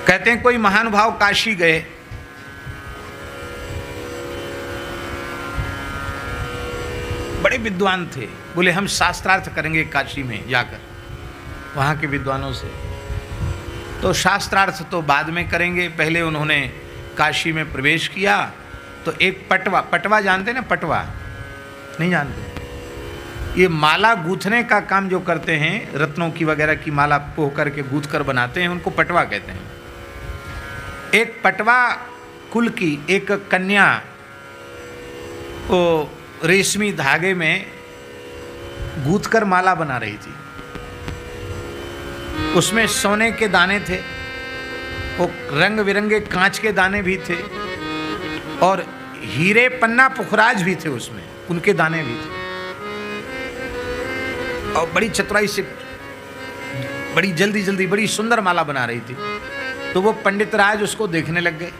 कहते हैं कोई महानुभाव काशी गए, बड़े विद्वान थे, बोले हम शास्त्रार्थ करेंगे काशी में जाकर वहाँ के विद्वानों से। तो शास्त्रार्थ तो बाद में करेंगे, पहले उन्होंने काशी में प्रवेश किया तो एक पटवा, पटवा जानते ना, पटवा नहीं जानते, ये माला गूंथने का काम जो करते हैं, रत्नों की वगैरह की माला पोह करके गूंथ कर बनाते हैं, उनको पटवा कहते हैं। एक पटवा कुल की एक कन्या को रेशमी धागे में गूंथ कर माला बना रही थी, उसमें सोने के दाने थे, वो रंग बिरंगे कांच के दाने भी थे और हीरे पन्ना पुखराज भी थे, उसमें उनके दाने भी थे, और बड़ी चतुराई से बड़ी जल्दी जल्दी बड़ी सुंदर माला बना रही थी। तो वो पंडित राज उसको देखने लग गए।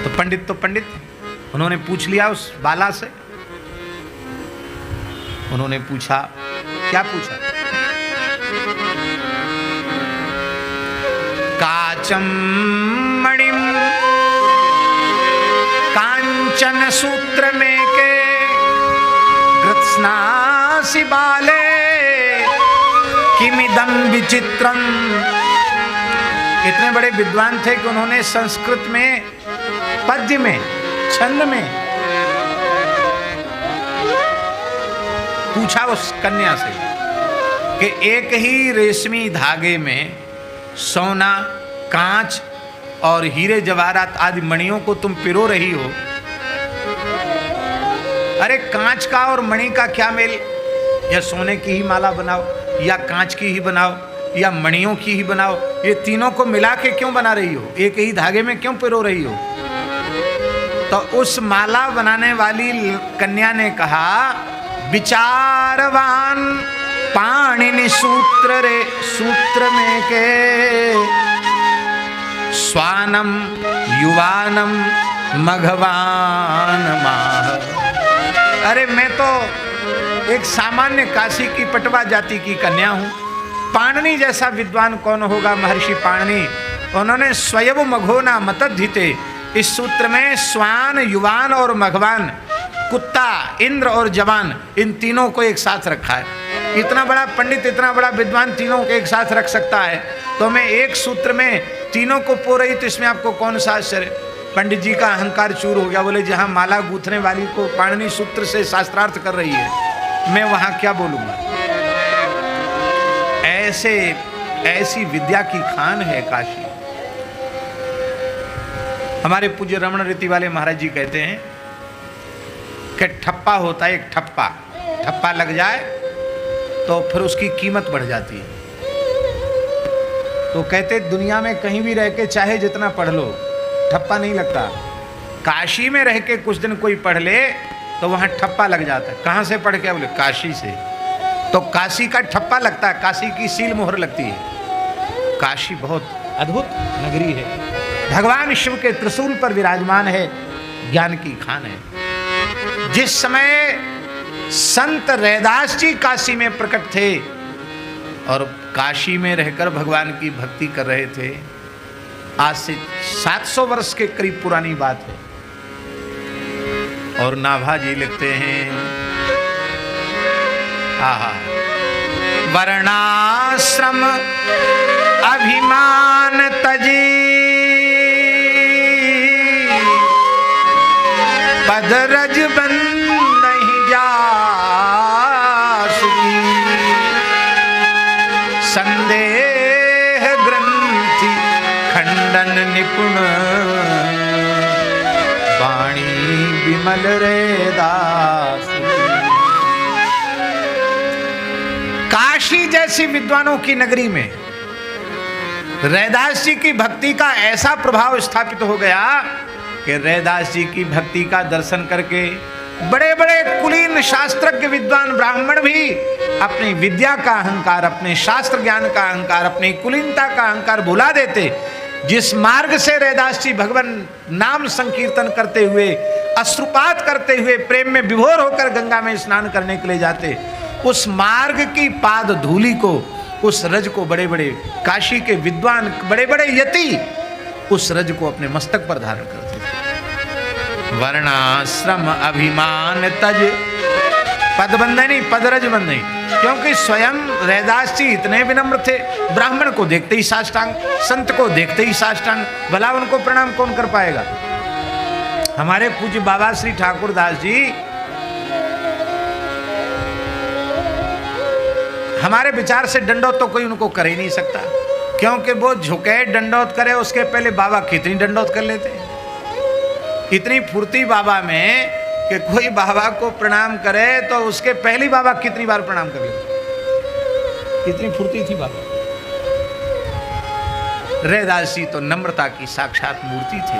तो पंडित उन्होंने पूछ लिया उस बाला से, उन्होंने पूछा, क्या पूछा? काचम मणिम कांचन सूत्र में के कृत्स्नासि बाले किमिदं विचित्रम। इतने बड़े विद्वान थे कि उन्होंने संस्कृत में पद्य में छंद में पूछा उस कन्या से कि एक ही रेशमी धागे में सोना, कांच और हीरे जवाहरात आदि मणियों को तुम पिरो रही हो, अरे कांच का और मणि का क्या मेल? या सोने की ही माला बनाओ, या कांच की ही बनाओ, या मणियों की ही बनाओ, ये तीनों को मिला के क्यों बना रही हो? एक ही धागे में क्यों पिरो रही हो? तो उस माला बनाने वाली कन्या ने कहा, विचारवान पाणिनि सूत्र रे सूत्र में के स्वानम युवानम मघवान माह। अरे मैं तो एक सामान्य काशी की पटवा जाति की कन्या हूँ, पाणिनि जैसा विद्वान कौन होगा? महर्षि पाणिनि, उन्होंने स्वयं मघोना मतद्धिते, इस सूत्र में स्वान, युवान और मघवान, कुत्ता, इंद्र और जवान, इन तीनों को एक साथ रखा है। इतना बड़ा पंडित, इतना बड़ा विद्वान तीनों को एक साथ रख सकता है, तो मैं एक सूत्र में तीनों को पो रही, तो इसमें आपको कौन सा आश्चर्य? पंडित जी का अहंकार चूर हो गया, बोले जहाँ माला गूंथने वाली को पाणिनि सूत्र से शास्त्रार्थ कर रही है, मैं वहाँ क्या बोलूँगा? ऐसी विद्या की खान है काशी। हमारे पूज्य रमण रीति वाले महाराज जी कहते हैं कि ठप्पा होता है, एक ठप्पा लग जाए तो फिर उसकी कीमत बढ़ जाती है। तो कहते दुनिया में कहीं भी रह के चाहे जितना पढ़ लो, ठप्पा नहीं लगता। काशी में रह के कुछ दिन कोई पढ़ ले तो वहाँ ठप्पा लग जाता है। कहाँ से पढ़ के? बोले काशी से। तो काशी का ठप्पा लगता है, काशी की सील मोहर लगती है। काशी बहुत अद्भुत नगरी है, भगवान शिव के त्रिशूल पर विराजमान है, ज्ञान की खान है। जिस समय संत रैदास जी काशी में प्रकट थे और काशी में रहकर भगवान की भक्ति कर रहे थे, आज से 700 वर्ष के करीब पुरानी बात है। और नाभा जी लिखते हैं, आहा, वर्णाश्रम अभिमान तजी पदरज बन नहीं जा सकी, संदेह ग्रंथि खंडन निपुण वाणी विमल रे दास। काशी जैसी विद्वानों की नगरी में रैदास जी की भक्ति का ऐसा प्रभाव स्थापित हो गया कि रैदास जी की भक्ति का दर्शन करके बड़े बड़े कुलीन शास्त्रज्ञ विद्वान ब्राह्मण भी अपनी विद्या का अहंकार, अपने शास्त्र ज्ञान का अहंकार, अपनी कुलीनता का अहंकार भुला देते। जिस मार्ग से रैदास जी भगवान नाम संकीर्तन करते हुए, अश्रुपात करते हुए, प्रेम में विभोर होकर गंगा में स्नान करने के लिए जाते, उस मार्ग की पाद धूलि को उस रज को बड़े बड़े काशी के विद्वान, बड़े बड़े यति उस रज को अपने मस्तक पर धारण करते थे। वर्णाश्रम अभिमान तज, पदबंधनी पदरज बंधनी, क्योंकि स्वयं रैदास जी इतने विनम्र थे, ब्राह्मण को देखते ही साष्टांग, संत को देखते ही साष्टांग, भला उनको प्रणाम कौन कर पाएगा। हमारे पूज्य बाबा श्री ठाकुर दास जी हमारे विचार से दंडोत तो कोई उनको कर ही नहीं सकता, क्योंकि वो झुके दंडोत करे उसके पहले बाबा कितनी दंडोत कर लेते। इतनी फुर्ती बाबा में कि कोई बाबा को प्रणाम करे तो उसके पहली बाबा कितनी बार प्रणाम कर लेते, इतनी फुर्ती थी बाबा। रैदास जी तो नम्रता की साक्षात मूर्ति थे,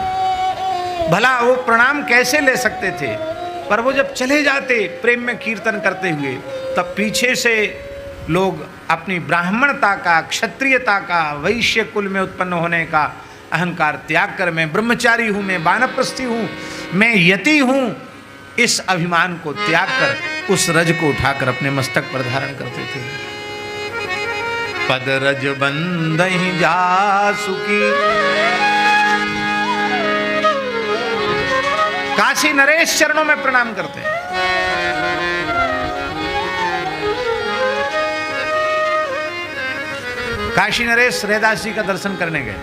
भला वो प्रणाम कैसे ले सकते थे। पर वो जब चले जाते प्रेम में कीर्तन करते हुए, तब पीछे से लोग अपनी ब्राह्मणता का, क्षत्रियता का, वैश्य कुल में उत्पन्न होने का अहंकार त्याग कर मैं ब्रह्मचारी हूं, मैं वानप्रस्थी हूं, मैं यति हूं, इस अभिमान को त्याग कर उस रज को उठाकर अपने मस्तक पर धारण करते थे। पद रज बंधहि जासुकी, काशी नरेश चरणों में प्रणाम करते हैं। काशी नरेश रैदास जी का दर्शन करने गए।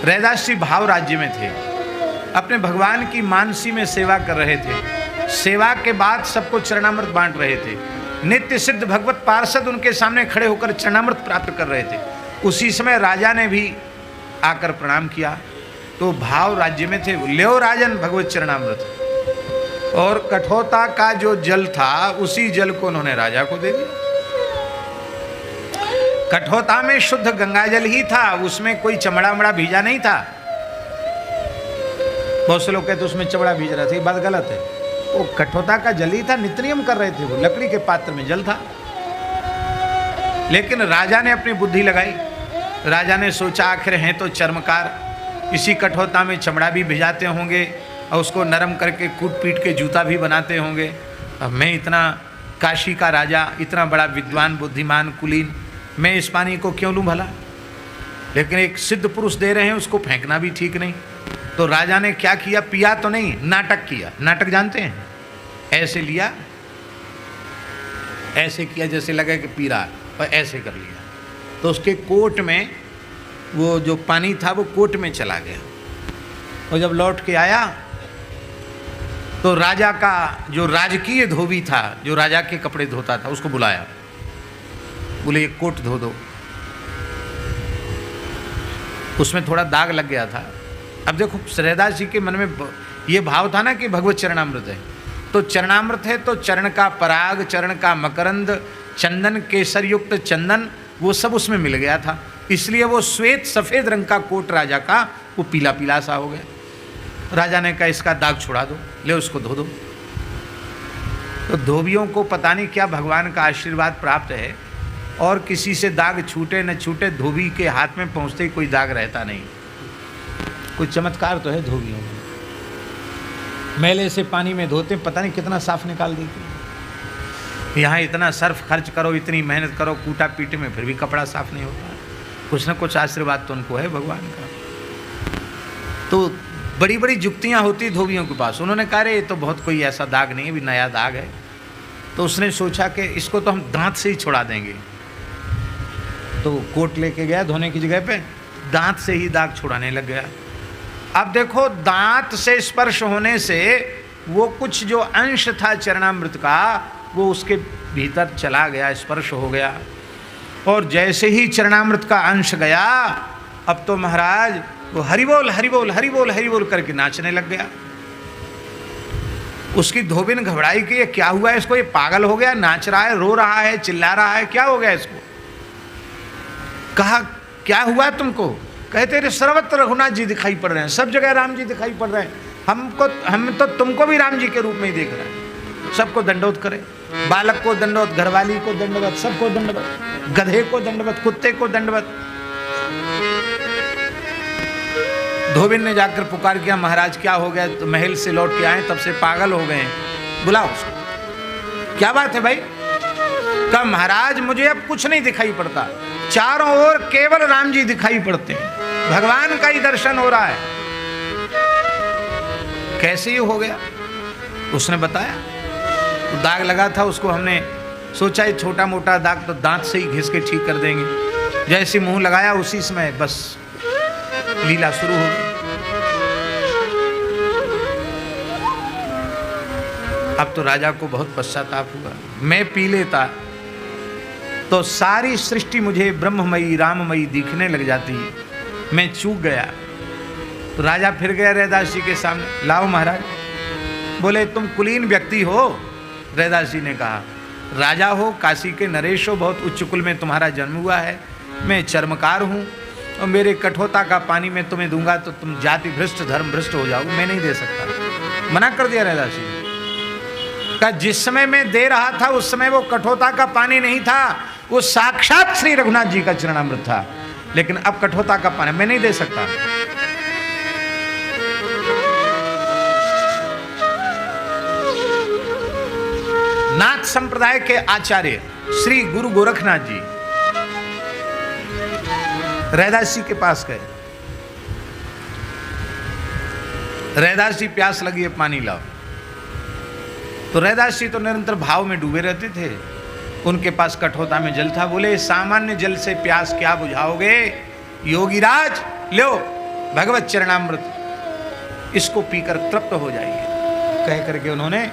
रैदास जी भाव राज्य में थे, अपने भगवान की मानसी में सेवा कर रहे थे। सेवा के बाद सबको चरणामृत बांट रहे थे। नित्य सिद्ध भगवत पार्षद उनके सामने खड़े होकर चरणामृत प्राप्त कर रहे थे। उसी समय राजा ने भी आकर प्रणाम किया, तो भाव राज्य में थे। ल्यो राजन भगवत चरणामृत, और कठोता का जो जल था उसी जल को उन्होंने राजा को दे दिया। कठोता में शुद्ध गंगा जल ही था, उसमें कोई चमड़ा मड़ा भीजा नहीं था। बहुत से लोग कहते उसमें चमड़ा भीज रहा था, ये बात गलत है। वो कठोता का जल ही था, नित्य नियम कर रहे थे, वो लकड़ी के पात्र में जल था। लेकिन राजा ने अपनी बुद्धि लगाई। राजा ने सोचा आखिर हैं तो चर्मकार, इसी कठोता में चमड़ा भी भिजाते होंगे और उसको नरम करके कूट पीट के जूता भी बनाते होंगे। अब मैं इतना काशी का राजा, इतना बड़ा विद्वान, बुद्धिमान, कुलीन, मैं इस पानी को क्यों लूँ भला। लेकिन एक सिद्ध पुरुष दे रहे हैं, उसको फेंकना भी ठीक नहीं। तो राजा ने क्या किया, पिया तो नहीं, नाटक किया। नाटक जानते हैं, ऐसे लिया, ऐसे किया जैसे लगा कि पी रहा है, और ऐसे कर लिया। तो उसके कोट में वो जो पानी था वो कोट में चला गया। और जब लौट के आया तो राजा का जो राजकीय धोबी था, जो राजा के कपड़े धोता था, उसको बुलाया। बोले ये कोट धो दो। उसमें थोड़ा दाग लग गया था। अब देखो रैदास जी के मन में ये भाव था ना कि भगवत चरणामृत है, तो चरणामृत है तो चरण का पराग, चरण का मकरंद, चंदन, केसर युक्त चंदन, वो सब उसमें मिल गया था। इसलिए वो श्वेत सफेद रंग का कोट राजा का वो पीला पीला सा हो गया। राजा ने कहा इसका दाग छुड़ा दो, ले उसको धो दो। तो धोबियों को पता नहीं क्या भगवान का आशीर्वाद प्राप्त है, और किसी से दाग छूटे न छूटे, धोबी के हाथ में पहुंचते ही कोई दाग रहता नहीं। कुछ चमत्कार तो है धोबियों में। मैले से पानी में धोते, पता नहीं कितना साफ निकाल देते। यहाँ इतना सर्फ खर्च करो, इतनी मेहनत करो कूटा पीटे में, फिर भी कपड़ा साफ नहीं होता। कुछ न कुछ आशीर्वाद तो उनको है भगवान का। तो बड़ी बड़ी जुक्तियाँ होती धोबियों के पास। उन्होंने कहा रे ये तो बहुत कोई ऐसा दाग नहीं है, भी नया दाग है। तो उसने सोचा कि इसको तो हम दांत से ही छुड़ा देंगे। तो कोट लेके गया धोने की जगह पे, दांत से ही दाग छुड़ाने लग गया। अब देखो दांत से स्पर्श होने से वो कुछ जो अंश था चरणामृत का वो उसके भीतर चला गया, स्पर्श हो गया। और जैसे ही चरणामृत का अंश गया, अब तो महाराज वो हरि बोल हरि बोल हरि बोल हरि बोल करके नाचने लग गया। उसकी धोबिन घबराई कि ये क्या हुआ है इसको, ये पागल हो गया, नाच रहा है, रो रहा है, चिल्ला रहा है, क्या हो गया इसको। कहा क्या हुआ तुमको। कहते रे सर्वत्र रघुनाथ जी दिखाई पड़ रहे हैं, सब जगह राम जी दिखाई पड़ रहे हैं, हम तो तुमको भी राम जी के रूप में ही देख रहे हैं। सबको दंडोत करे, बालक को दंडवत, घरवाली को दंडवत, सबको दंडवत, गधे को दंडवत, कुत्ते को दंडवत। धोबिन ने जाकर पुकार किया महाराज क्या हो गया। तो महल से लौट के आए, तब से पागल हो गए हैं, बुलाओ उसको। क्या बात है भाई। कहा महाराज मुझे अब कुछ नहीं दिखाई पड़ता, चारों ओर केवल राम जी दिखाई पड़ते हैं, भगवान का ही दर्शन हो रहा है। कैसे ही हो गया? उसने बताया तो दाग लगा था, उसको हमने सोचा है छोटा मोटा दाग तो दांत से ही घिस के ठीक कर देंगे। जैसे मुंह लगाया उसी समय बस लीला शुरू हो गई। अब तो राजा को बहुत पश्चाताप हुआ, मैं पी लेता तो सारी सृष्टि मुझे ब्रह्ममयी राममयी दिखने लग जाती, मैं चूक गया। तो राजा फिर गया रैदास जी के सामने, लाओ महाराज। बोले तुम कुलीन व्यक्ति हो? रैदास जी ने कहा राजा हो, काशी के नरेश हो, बहुत उच्च कुल में तुम्हारा जन्म हुआ है, मैं चर्मकार हूँ और मेरे कठोरता का पानी मैं तुम्हें दूंगा तो तुम जाति भ्रष्ट धर्म भ्रष्ट हो जाओगे, मैं नहीं दे सकता। मना कर दिया रैदास जी का। जिस समय मैं दे रहा था उस समय वो कठोरता का पानी नहीं था, वो साक्षात श्री रघुनाथ जी का चरणामृत था, लेकिन अब कठोरता का पानी मैं नहीं दे सकता। नाथ संप्रदाय के आचार्य श्री गुरु गोरखनाथ जी रैदास जी के पास गए। रैदास जी प्यास लगी है, पानी लाओ। तो रैदास जी तो निरंतर भाव में डूबे रहते थे, उनके पास कठोरता में जल था। बोले सामान्य जल से प्यास क्या बुझाओगे योगीराज, लो भगवत चरणामृत, इसको पीकर तृप्त हो जाइए। कह करके उन्होंने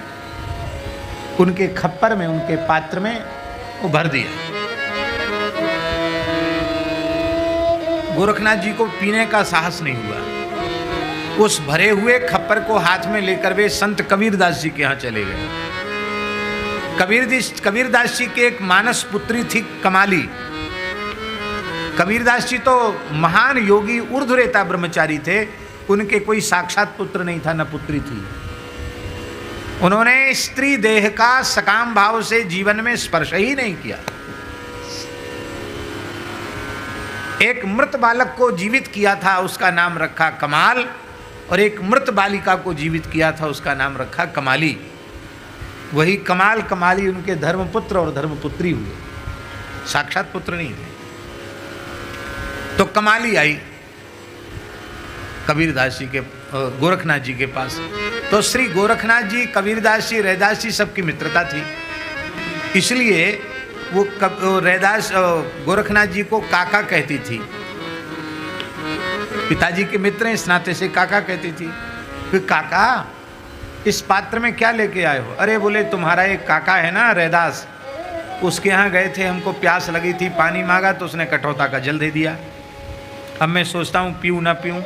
उनके खप्पर में, उनके पात्र में वो भर दिया। गोरखनाथ जी को पीने का साहस नहीं हुआ। उस भरे हुए खप्पर को हाथ में लेकर वे संत कबीरदास जी के यहाँ चले गए। कबीरदास जी के एक मानस पुत्री थी कमाली। कबीरदास जी तो महान योगी ऊर्ध्वरेता ब्रह्मचारी थे, उनके कोई साक्षात पुत्र नहीं था, न पुत्री थी। उन्होंने स्त्री देह का सकाम भाव से जीवन में स्पर्श ही नहीं किया। एक मृत बालक को जीवित किया था, उसका नाम रखा कमाल, और एक मृत बालिका को जीवित किया था, उसका नाम रखा कमाली। वही कमाल कमाली उनके धर्मपुत्र और धर्मपुत्री हुए, साक्षात पुत्र नहीं थे। तो कमाली आई कबीरदास जी के, गोरखनाथ जी के पास। तो श्री गोरखनाथ जी, कबीरदास जी, रैदास जी सबकी मित्रता थी, इसलिए वो रैदास गोरखनाथ जी को काका कहती थी। पिताजी के मित्र हैं, इस नाते से काका कहती थी। फिर काका इस पात्र में क्या लेके आए हो? अरे बोले तुम्हारा एक काका है ना रैदास, उसके यहाँ गए थे, हमको प्यास लगी थी, पानी मांगा तो उसने कठोरता का जल दे दिया। अब मैं सोचता हूँ पीऊँ ना पीऊँ,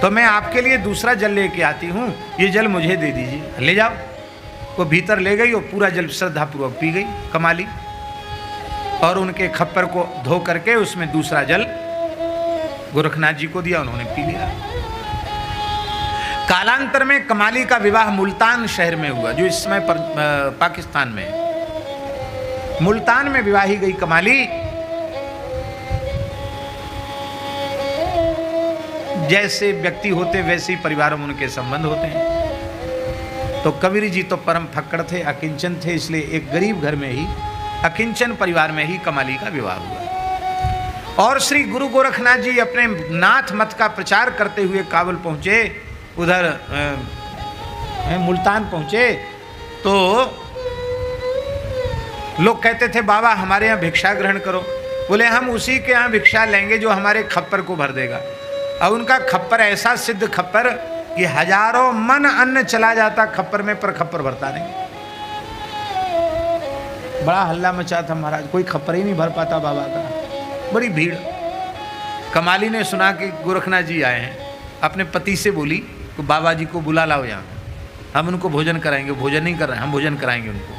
तो मैं आपके लिए दूसरा जल लेके आती हूँ, ये जल मुझे दे दीजिए। ले जाओ। वो भीतर ले गई और पूरा जल श्रद्धापूर्वक पी गई कमाली, और उनके खप्पर को धो करके उसमें दूसरा जल गोरखनाथ जी को दिया, उन्होंने पी लिया। कालांतर में कमाली का विवाह मुल्तान शहर में हुआ, जो इस समय पाकिस्तान में है। मुल्तान में विवाही गई कमाली। जैसे व्यक्ति होते वैसे ही परिवारों में उनके संबंध होते हैं। तो कबीर जी तो परम फक्कड़ थे, अकिंचन थे, इसलिए एक गरीब घर में ही, अकिंचन परिवार में ही कमाली का विवाह हुआ। और श्री गुरु गोरखनाथ जी अपने नाथ मत का प्रचार करते हुए काबुल पहुँचे, उधर मुल्तान पहुँचे। तो लोग कहते थे बाबा हमारे यहाँ भिक्षा ग्रहण करो। बोले हम उसी के यहाँ भिक्षा लेंगे जो हमारे खप्पर को भर देगा। अब उनका खप्पर ऐसा सिद्ध खप्पर कि हजारों मन अन्न चला जाता खप्पर में, पर खप्पर भरता नहीं। बड़ा हल्ला मचा था महाराज, कोई खप्पर ही नहीं भर पाता बाबा का, बड़ी भीड़। कमाली ने सुना कि गोरखनाथ जी आए हैं, अपने पति से बोली तो बाबा जी को बुला लाओ यहाँ, हम उनको भोजन कराएंगे। भोजन नहीं कर रहे हैं, हम भोजन कराएंगे उनको।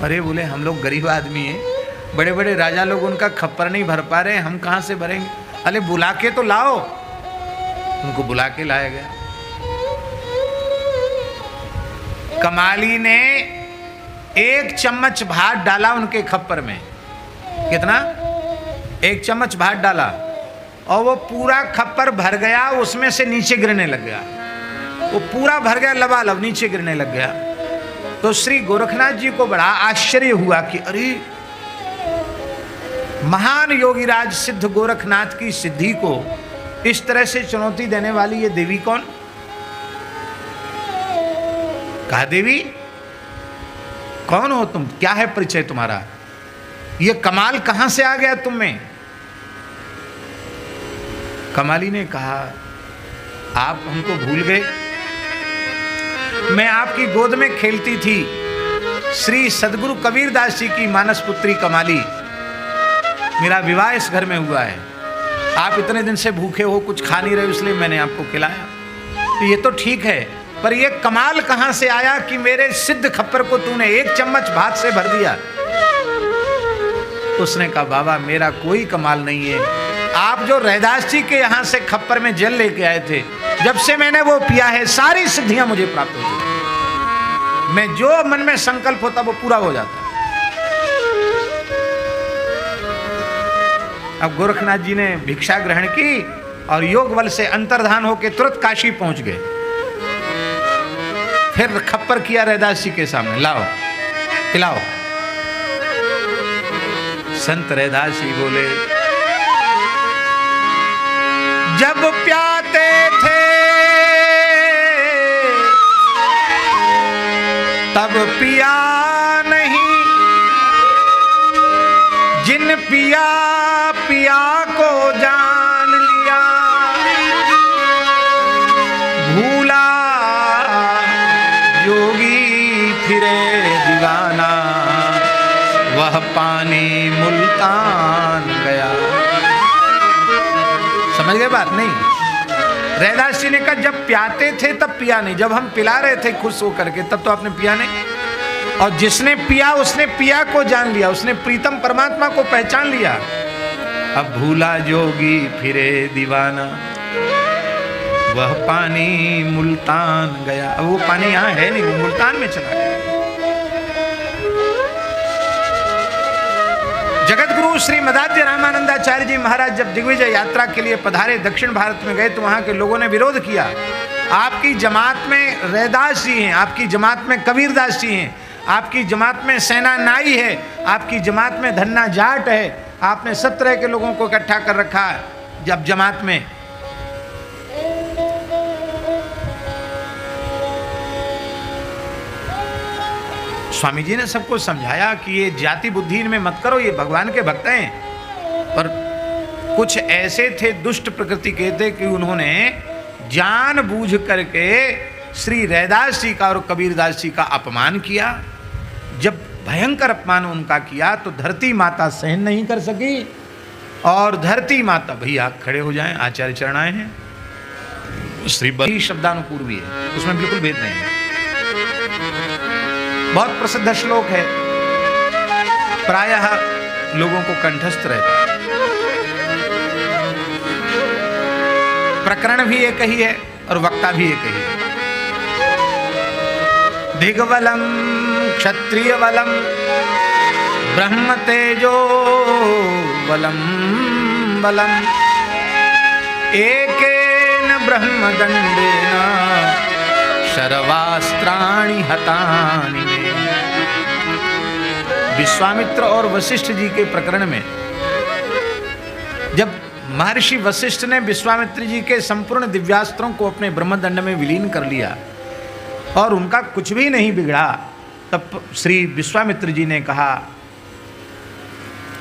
अरे बोले हम लोग गरीब आदमी हैं, बड़े बड़े राजा लोग उनका खप्पर नहीं भर पा रहे, हम कहाँ से भरेंगे? अरे बुला के तो लाओ। उनको बुला के लाया गया। कमाली ने एक चम्मच भात डाला उनके खप्पर में। कितना? एक चम्मच भात डाला और वो पूरा खप्पर भर गया, उसमें से नीचे गिरने लग गया। वो पूरा भर गया, लबालब नीचे गिरने लग गया। तो श्री गोरखनाथ जी को बड़ा आश्चर्य हुआ कि अरे, महान योगीराज सिद्ध गोरखनाथ की सिद्धि को इस तरह से चुनौती देने वाली ये देवी कौन? कहा, देवी कौन हो तुम, क्या है परिचय तुम्हारा, ये कमाल कहां से आ गया तुम में? कमाली ने कहा, आप हमको भूल गए, मैं आपकी गोद में खेलती थी, श्री सदगुरु कबीरदास जी की मानस पुत्री कमाली, मेरा विवाह इस घर में हुआ है, आप इतने दिन से भूखे हो, कुछ खा नहीं रहे, इसलिए मैंने आपको खिलाया। तो ये तो ठीक है, पर ये कमाल कहां से आया कि मेरे सिद्ध खप्पर को तूने एक चम्मच भात से भर दिया? उसने कहा, बाबा मेरा कोई कमाल नहीं है, आप जो रैदास जी के यहां से खप्पर में जल लेके आए थे, जब से मैंने वो पिया है सारी सिद्धियां मुझे प्राप्त हो गई, मैं जो मन में संकल्प होता वो पूरा हो जाता। अब गोरखनाथ जी ने भिक्षा ग्रहण की और योग बल से अंतर्धान होकर तुरंत काशी पहुंच गए। फिर खप्पर किया रैदास जी के सामने, लाओ पिलाओ। संत रैदास जी बोले, जब प्याते थे तब पिया नहीं, जिन पिया पिया को जान लिया, भूला योगी फिरे दीवाना, वह पानी मुल्तान गया। समझ गए बात? नहीं, रैदास जी ने कहा जब प्याते थे तब पिया नहीं, जब हम पिला रहे थे खुश होकर के तब तो आपने पिया नहीं, और जिसने पिया उसने पिया को जान लिया, उसने प्रीतम परमात्मा को पहचान लिया। अब भूला जोगी फिरे दीवाना, वह पानी मुल्तान गया। अब वो पानी यहाँ है नहीं, वो मुल्तान में चला गया। जगत गुरु श्री मदाध्य रामानंदाचार्य जी महाराज जब दिग्विजय यात्रा के लिए पधारे, दक्षिण भारत में गए, तो वहां के लोगों ने विरोध किया। आपकी जमात में रैदास जी हैं, आपकी जमात में कबीरदास जी हैं, आपकी जमात में सेना नाई है, आपकी जमात में धन्ना जाट है, आपने सब तरह के लोगों को इकट्ठा कर रखा है जब जमात में। स्वामी जी ने सबको समझाया कि ये जाति बुद्धि इनमें मत करो, ये भगवान के भक्त हैं। पर कुछ ऐसे थे दुष्ट प्रकृति के थे कि उन्होंने जानबूझ करके श्री रैदास जी का और कबीरदास जी का अपमान किया। जब भयंकर अपमान उनका किया तो धरती माता सहन नहीं कर सकी, और धरती माता, भैया खड़े हो जाएं, आचार्य चरणाएं हैं, श्री बली शब्दानुपूर्वी है, उसमें बिल्कुल भेद नहीं है। बहुत प्रसिद्ध श्लोक है, प्रायः लोगों को कंठस्थ रहता है। प्रकरण भी एक ही है और वक्ता भी एक ही है। दिग्बलम क्षत्रिय बलम ब्रह्म तेजो बलम बलम एकेन ब्रह्म दंडेन शरवास्त्राणि हतानि में। विश्वामित्र और वशिष्ठ जी के प्रकरण में जब महर्षि वशिष्ठ ने विश्वामित्र जी के संपूर्ण दिव्यास्त्रों को अपने ब्रह्मदंड में विलीन कर लिया और उनका कुछ भी नहीं बिगड़ा, तब श्री विश्वामित्र जी ने कहा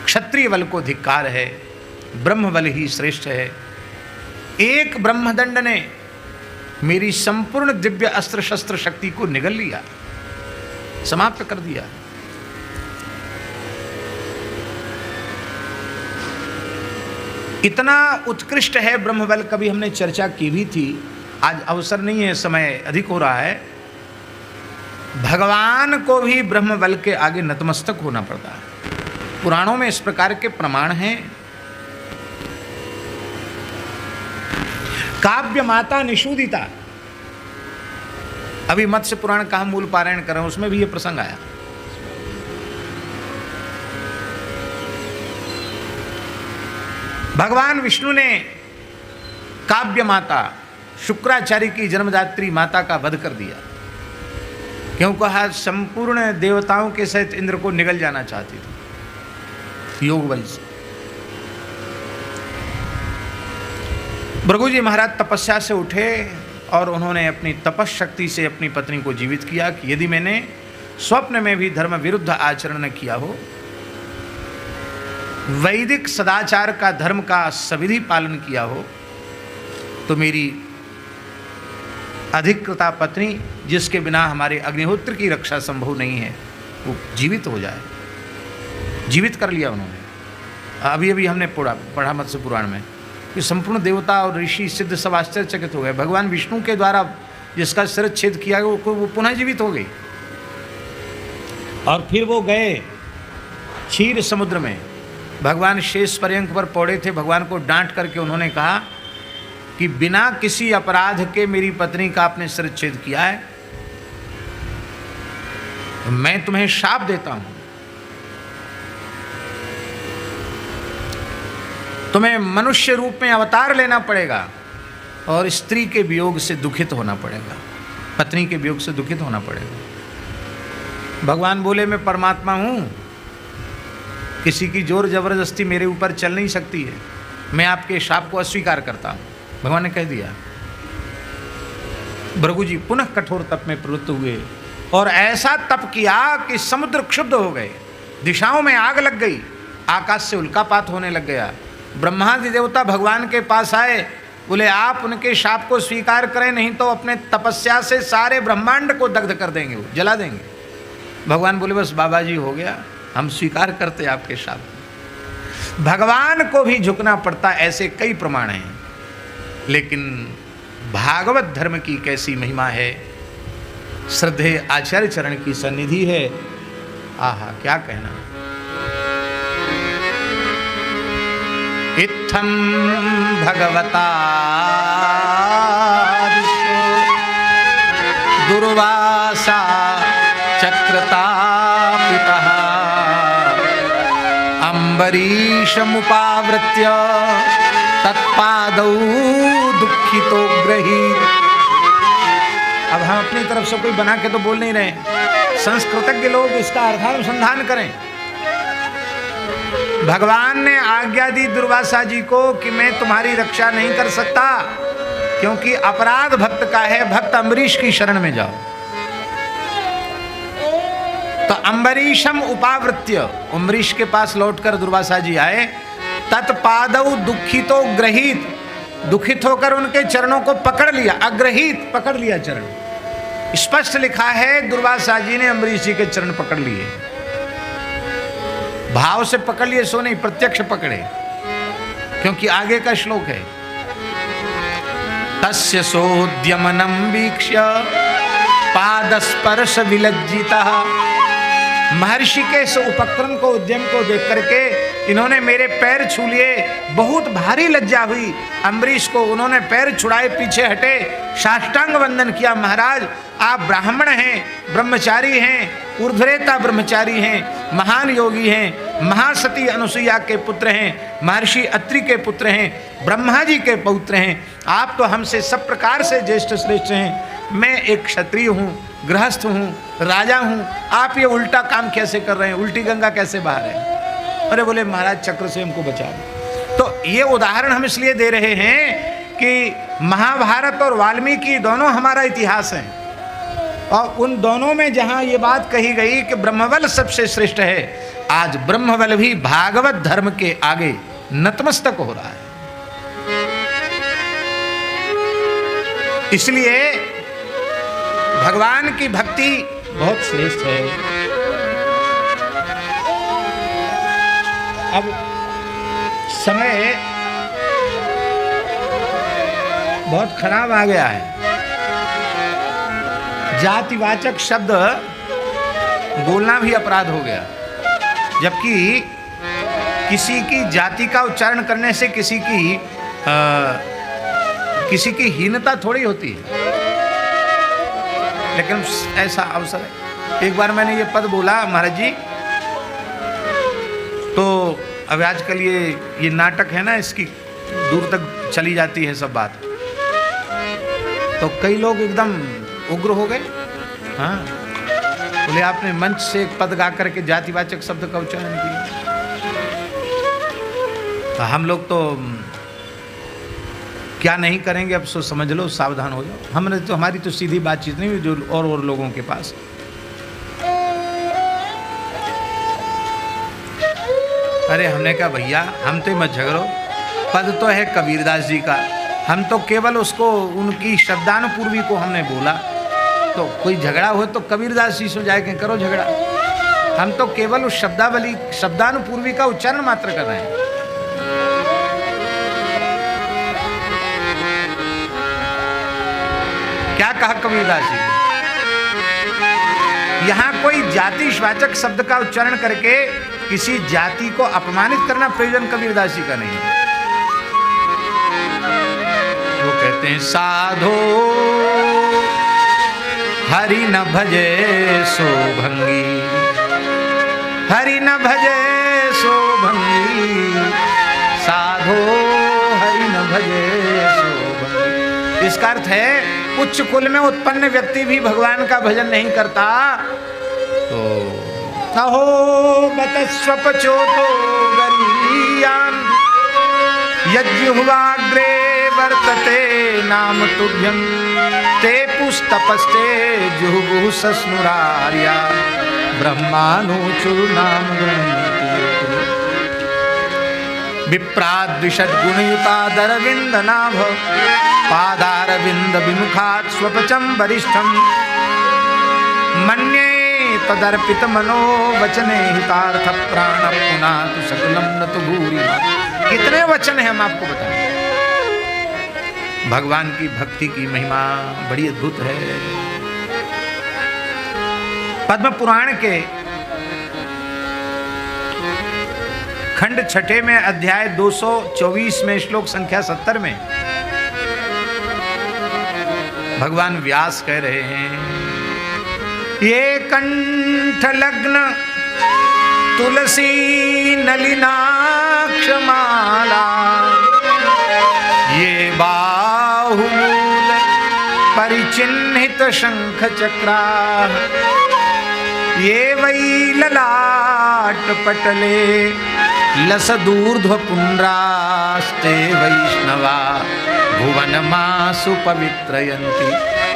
क्षत्रिय बल को धिक्कार है, ब्रह्म बल ही श्रेष्ठ है। एक ब्रह्मदंड ने मेरी संपूर्ण दिव्य अस्त्र शस्त्र शक्ति को निगल लिया, समाप्त कर दिया। इतना उत्कृष्ट है ब्रह्मबल, कभी हमने चर्चा की भी थी, आज अवसर नहीं है, समय अधिक हो रहा है। भगवान को भी ब्रह्मबल के आगे नतमस्तक होना पड़ता है। पुराणों में इस प्रकार के प्रमाण हैं। काव्य माता निषूदिता, अभी मत्स्य पुराण का हम मूल पारायण कर रहे हैं, उसमें भी ये प्रसंग आया। भगवान विष्णु ने काव्य माता शुक्राचार्य की जन्मदात्री माता का वध कर दिया। क्यों कहा? संपूर्ण देवताओं के सहित इंद्र को निगल जाना चाहती थी योग बल से। भृगु जी महाराज तपस्या से उठे और उन्होंने अपनी तपस शक्ति से अपनी पत्नी को जीवित किया कि यदि मैंने स्वप्न में भी धर्म विरुद्ध आचरण न किया हो, वैदिक सदाचार का, धर्म का सविधि पालन किया हो, तो मेरी अधिकृता पत्नी, जिसके बिना हमारे अग्निहोत्र की रक्षा संभव नहीं है, वो जीवित हो जाए। जीवित कर लिया उन्होंने। अभी अभी हमने पढ़ा मत्स्य पुराण में कि संपूर्ण देवता और ऋषि सिद्ध सब आश्चर्यचकित हो गए। भगवान विष्णु के द्वारा जिसका सिर छेद किया गया वो पुनः जीवित हो गई। और फिर वो गए क्षीर समुद्र में, भगवान शेष पर्यंक पर पौड़े थे। भगवान को डांट करके उन्होंने कहा कि बिना किसी अपराध के मेरी पत्नी का आपने सिर छेद किया है, मैं तुम्हें शाप देता हूं, तुम्हें मनुष्य रूप में अवतार लेना पड़ेगा और स्त्री के वियोग से दुखित होना पड़ेगा, पत्नी के वियोग से दुखित होना पड़ेगा। भगवान बोले मैं परमात्मा हूं, किसी की जोर जबरदस्ती मेरे ऊपर चल नहीं सकती है, मैं आपके शाप को अस्वीकार करता हूं। भगवान ने कह दिया। भृगु जी पुनः कठोर तप में प्रवृत्त हुए और ऐसा तप किया कि समुद्र क्षुब्ध हो गए, दिशाओं में आग लग गई, आकाश से उल्कापात होने लग गया। ब्रह्मादि देवता भगवान के पास आए, बोले आप उनके शाप को स्वीकार करें, नहीं तो अपने तपस्या से सारे ब्रह्मांड को दग्ध कर देंगे, वो जला देंगे। भगवान बोले बस बाबा जी हो गया, हम स्वीकार करते आपके शाप। भगवान को भी झुकना पड़ता, ऐसे कई प्रमाण हैं। लेकिन भागवत धर्म की कैसी महिमा है, श्रद्धेय आचार्य चरण की सन्निधि है, आहा क्या कहना। इत्थम भगवता दुर्वासा चक्रतापितः अम्बरीशमुपावृत्य तत्पादौ दुःखितो गृहीत। अब हम अपनी तरफ से कोई बना के तो बोल नहीं रहे, संस्कृतज्ञ लोग इसका अर्थानुसंधान करें। भगवान ने आज्ञा दी दुर्वासा जी को कि मैं तुम्हारी रक्षा नहीं कर सकता, क्योंकि अपराध भक्त का है, भक्त अम्बरीश की शरण में जाओ। तो अम्बरीशम उपावृत्य, अम्बरीश के पास लौटकर दुर्वासा जी आए। तत्पादौ दुखितो ग्रहीत, दुखित होकर उनके चरणों को पकड़ लिया। अग्रहीत, पकड़ लिया चरण। स्पष्ट लिखा है दुर्वासा जी ने अम्बरीश जी के चरण पकड़ लिए। भाव से पकड़ लिए सो नहीं, प्रत्यक्ष पकड़े, क्योंकि आगे का श्लोक है तस्य सोद्यमनं वीक्ष्य पादस्पर्श विलज्जितः। महर्षि के इस उपक्रम को, उद्यम को देख करके इन्होंने मेरे पैर छू लिए, बहुत भारी लज्जा हुई अम्बरीश को। उन्होंने पैर छुड़ाए, पीछे हटे, साष्टांग वंदन किया। महाराज आप ब्राह्मण हैं, ब्रह्मचारी हैं, ऊर्ध्वरेता ब्रह्मचारी हैं, महान योगी हैं, महासती अनुसुईया के पुत्र हैं, महर्षि अत्रि के पुत्र हैं, ब्रह्मा जी के पौत्र हैं। आप तो हमसे सब प्रकार से ज्येष्ठ श्रेष्ठ हैं। मैं एक क्षत्रिय हूँ, गृहस्थ हूँ, राजा हूँ, आप ये उल्टा काम कैसे कर रहे हैं, उल्टी गंगा कैसे बहा रहे हैं? अरे बोले महाराज चक्र से हमको बचा दो। तो ये उदाहरण हम इसलिए दे रहे हैं कि महाभारत और वाल्मीकि दोनों हमारा इतिहास है, और उन दोनों में जहाँ ये बात कही गई कि ब्रह्मबल सबसे श्रेष्ठ है, आज ब्रह्मबल भी भागवत धर्म के आगे नतमस्तक हो रहा है। इसलिए भगवान की भक्ति बहुत श्रेष्ठ है। अब समय बहुत खराब आ गया है। जातिवाचक शब्द बोलना भी अपराध हो गया, जबकि किसी की जाति का उच्चारण करने से किसी की हीनता थोड़ी होती है। लेकिन ऐसा अवसर है। एक बार मैंने ये पद बोला महाराज जी, तो अब आजकल ये नाटक है ना, इसकी दूर तक चली जाती है सब बात, तो कई लोग एकदम उग्र हो गए। हाँ बोले आपने मंच से एक पद गा करके जातिवाचक शब्द का उच्चारण किया। तो हम लोग तो क्या नहीं करेंगे, अब सो समझ लो, सावधान हो जाओ। हमने तो, हमारी तो सीधी बातचीत नहीं हुई जो और लोगों के पास। अरे हमने कहा भैया हम तो मत झगड़ो, पद तो है कबीरदास जी का, हम तो केवल उसको उनकी शब्दानुपूर्वी को हमने बोला, तो कोई झगड़ा हो तो कबीरदास जी से जाके करो झगड़ा, हम तो केवल उस शब्दावली शब्दानुपूर्वी का उच्चारण मात्र कर रहे हैं। क्या कहा कबीरदास जी? यहां कोई जातिवाचक शब्द का उच्चारण करके किसी जाति को अपमानित करना प्रयोजन कबीरदास जी का नहीं है। वो कहते हैं साधो हरि न भजे सो भंगी, हरि न भजे सो भंगी, साधो हरि न भजे सो भंगी। इसका अर्थ है उच्च कुल में उत्पन्न व्यक्ति भी भगवान का भजन नहीं करता तो अहो बतस्वपचोतो गरीयान यज्जुह्वाग्रे वर्तते नाम तुभ्यं ते पुस्तपस्ते जुहुः सस्नुरार्या ब्रह्मानुचुर नाम विप्राद्विषद् गुणयुतादरविन्द नाभ पादारविन्द विमुखात् स्वपचं वरिष्ठं मन्ये तदर्पित मनो वचने हितार्थ प्राण पुनातु सकलम न तो भूरि। कितने वचन है हम आपको बताएं। भगवान की भक्ति की महिमा बड़ी अद्भुत है। पद्म पुराण के खंड 6 में अध्याय 224 में श्लोक संख्या 70 में भगवान व्यास कह रहे हैं ये कंठ लग्न तुलसी नलिनाक्ष माला, ये बाहुमूल परिचिन्हित शंख चक्रा, ये वै ललाट पटले लसदूर्ध्व पुंड्रास्ते वैष्णवा भुवन मासु पवित्रयन्ति।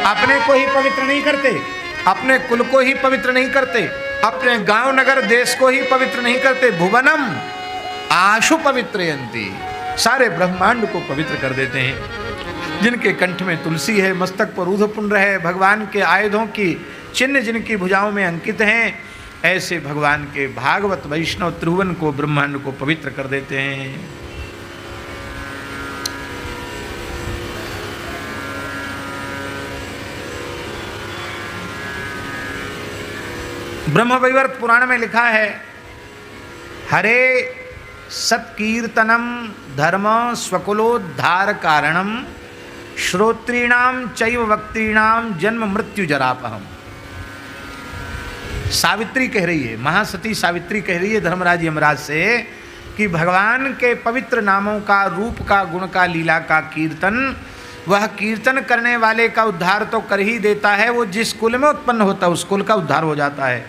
अपने को ही पवित्र नहीं करते, अपने कुल को ही पवित्र नहीं करते, अपने गांव नगर देश को ही पवित्र नहीं करते, भुवनम आशु पवित्रयन्ति, सारे ब्रह्मांड को पवित्र कर देते हैं। जिनके कंठ में तुलसी है, मस्तक पर ऊर्ध्वपुंड है, भगवान के आयुधों की चिन्ह जिनकी भुजाओं में अंकित हैं, ऐसे भगवान के भागवत वैष्णव त्रिभुवन को, ब्रह्मांड को पवित्र कर देते हैं। ब्रह्मवैवर्त पुराण में लिखा है हरे सत्कीर्तनम धर्म स्वकुलोद्धार कारणम श्रोत्रीणाम चैव वक्तीणाम जन्म मृत्यु जरापहम। सावित्री कह रही है, महासती सावित्री कह रही है धर्मराज यमराज से कि भगवान के पवित्र नामों का, रूप का, गुण का, लीला का कीर्तन, वह कीर्तन करने वाले का उद्धार तो कर ही देता है, वो जिस कुल में उत्पन्न होता है उस कुल का उद्धार हो जाता है।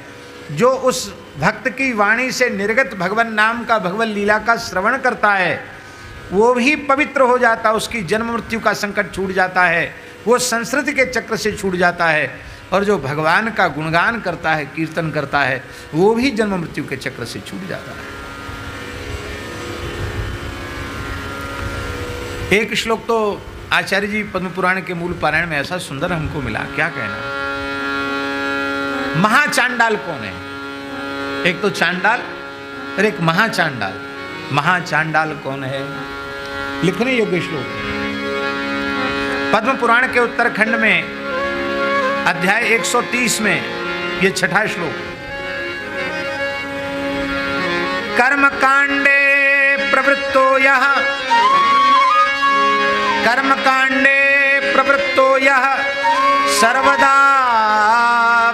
जो उस भक्त की वाणी से निर्गत भगवान नाम का, भगवान लीला का श्रवण करता है वो भी पवित्र हो जाता है, उसकी जन्म मृत्यु का संकट छूट जाता है, वो संस्कृति के चक्र से छूट जाता है। और जो भगवान का गुणगान करता है, कीर्तन करता है, वो भी जन्म मृत्यु के चक्र से छूट जाता है। एक श्लोक तो आचार्य जी पद्म पुराण के मूल पारायण में ऐसा सुंदर हमको मिला, क्या कहना। महाचांडाल कौन है? एक तो चांडाल और एक महाचांडाल। महाचांडाल कौन है? लिखने योग्य श्लोक पद्म पुराण के उत्तरखंड में अध्याय 130 में ये 6वां श्लोक। कर्म कांडे प्रवृत्तो यः, कर्म कांडे प्रवृत्तो यः सर्वदा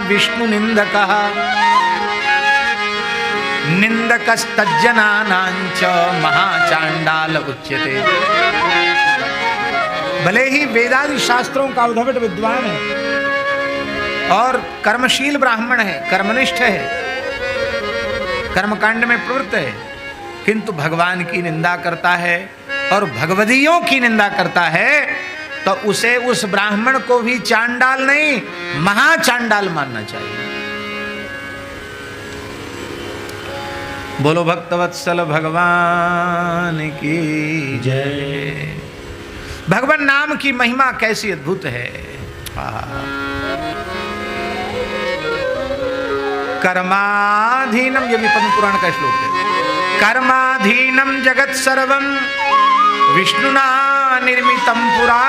विष्णु निंदकः निंदकस्तज्जनानांच महाचांडाल उच्यते। भले ही वेदादि शास्त्रों का उद्भट विद्वान है और कर्मशील ब्राह्मण है, कर्मनिष्ठ है, कर्मकांड में प्रवृत्त है, किंतु भगवान की निंदा करता है और भगवदियों की निंदा करता है, तो उसे, उस ब्राह्मण को भी चांडाल नहीं, महाचांडाल मानना चाहिए। बोलो भक्तवत्सल भगवान की जय। भगवान नाम की महिमा कैसी अद्भुत है। कर्माधीनम, ये भी पद्म पुराण का श्लोक है। कर्माधीनम जगत सर्वम विष्णुना निर्मितम पुरा,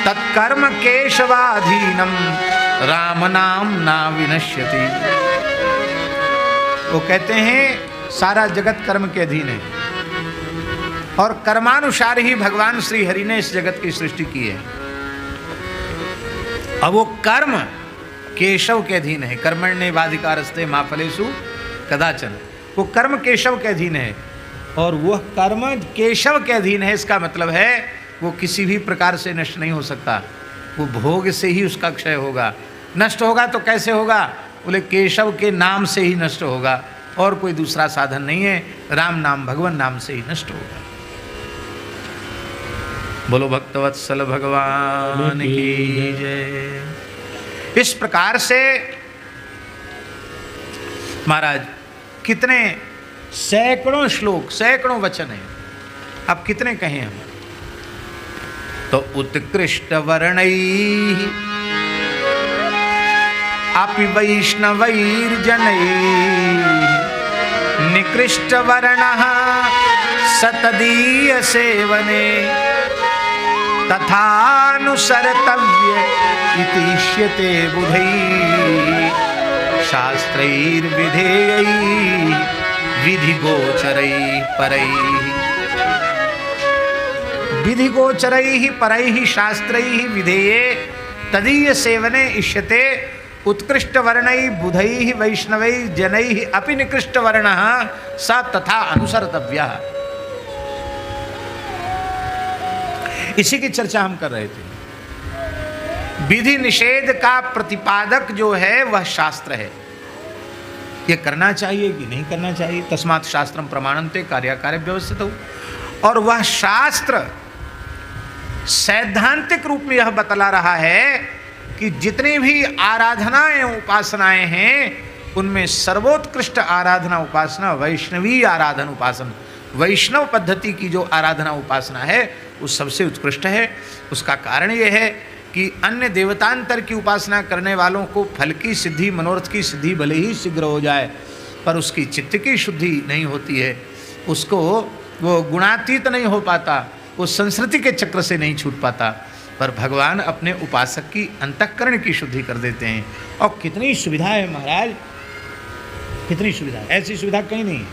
तत्कर्म केशवाधीनम राम नाम ना विनश्यति। वो कहते हैं सारा जगत कर्म के अधीन है और कर्मानुसार ही भगवान श्री हरि ने इस जगत की सृष्टि की है। अब वो कर्म केशव के अधीन है। कर्मण्येवाधिकारस्ते मा फलेषु कदाचन। वो कर्म केशव के अधीन है और वह कर्म केशव के अधीन है। इसका मतलब है वो किसी भी प्रकार से नष्ट नहीं हो सकता, वो भोग से ही उसका क्षय होगा। नष्ट होगा तो कैसे होगा? बोले केशव के नाम से ही नष्ट होगा और कोई दूसरा साधन नहीं है। राम नाम, भगवान नाम से ही नष्ट होगा। बोलो भक्तवत्सल भगवान की जय। इस प्रकार से महाराज कितने सैकड़ों श्लोक, सैकड़ों वचन हैं, अब कितने कहें हम। तो उत्कृष्ट वर्णैः अपि वैष्णवैर्जनैः निकृष्ट वर्णः सतदीय सेवने तथानुसर्तव्य इतिष्यते बुधैः शास्त्रैर्विधेयैः विधिगोचरैः परैः। विधिगोचरैः परैः शास्त्रैः विधेये तदीय सेवने इष्यते उत्कृष्ट वर्णैः बुधैः वैष्णवैः जनैः अपि निकृष्ट वर्णः स तथा अनुसर्तव्यः। इसी की चर्चा हम कर रहे थे। विधि निषेध का प्रतिपादक जो है वह शास्त्र है। ये करना चाहिए कि नहीं करना चाहिए, तस्मात् शास्त्रम प्रमाणन्ते कार्याकार्य व्यवस्थित हो। और वह शास्त्र सैद्धांतिक रूप में यह बतला रहा है कि जितनी भी आराधनाएं उपासनाएं हैं उनमें सर्वोत्कृष्ट आराधना उपासना वैष्णवी आराधना उपासना, वैष्णव पद्धति की जो आराधना उपासना है वो सबसे उत्कृष्ट है। उसका कारण ये है कि अन्य देवतांतर की उपासना करने वालों को फल की सिद्धि, मनोरथ की सिद्धि भले ही शीघ्र हो जाए पर उसकी चित्त की शुद्धि नहीं होती है, उसको वो गुणातीत नहीं हो पाता, वो संस्कृति के चक्र से नहीं छूट पाता। पर भगवान अपने उपासक की अंतःकरण की शुद्धि कर देते हैं। और कितनी सुविधा है महाराज, कितनी सुविधा है, ऐसी सुविधा कहीं नहीं है।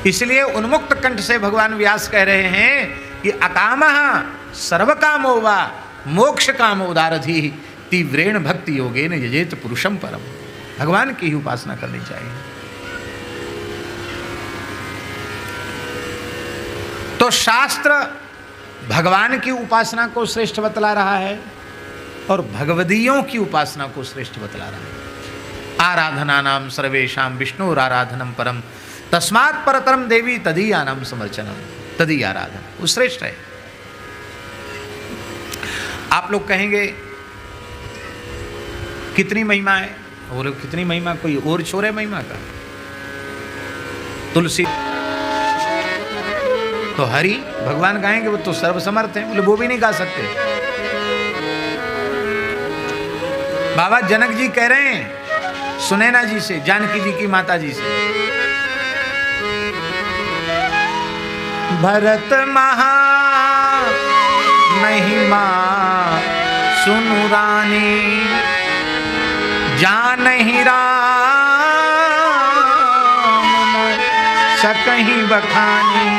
इसलिए उन्मुक्त कंठ से भगवान व्यास कह रहे हैं कि अकामः सर्वकामो वा मोक्ष कामोदारधि तीव्रेण भक्ति योगेन यजेत पुरुषम परम। भगवान की ही उपासना करनी चाहिए। तो शास्त्र भगवान की उपासना को श्रेष्ठ बतला रहा है और भगवदीयों की उपासना को श्रेष्ठ बतला रहा है। आराधना नाम सर्वेशाम विष्णुर आराधनम परम तस्मात् परतरम देवी तदीयानाम समर्चनम। तदी आराधना वो श्रेष्ठ है। आप लोग कहेंगे कितनी महिमा है, और कितनी महिमा, कोई और छोर है महिमा का? तुलसी तो हरि भगवान गाएंगे, वो तो सर्वसमर्थ है, बोले वो भी नहीं गा सकते। बाबा जनक जी कह रहे हैं सुनैना जी से, जानकी जी की माता जी से, भरत महा महिमा सुनु रानी जानहि राम सकहि बखानी।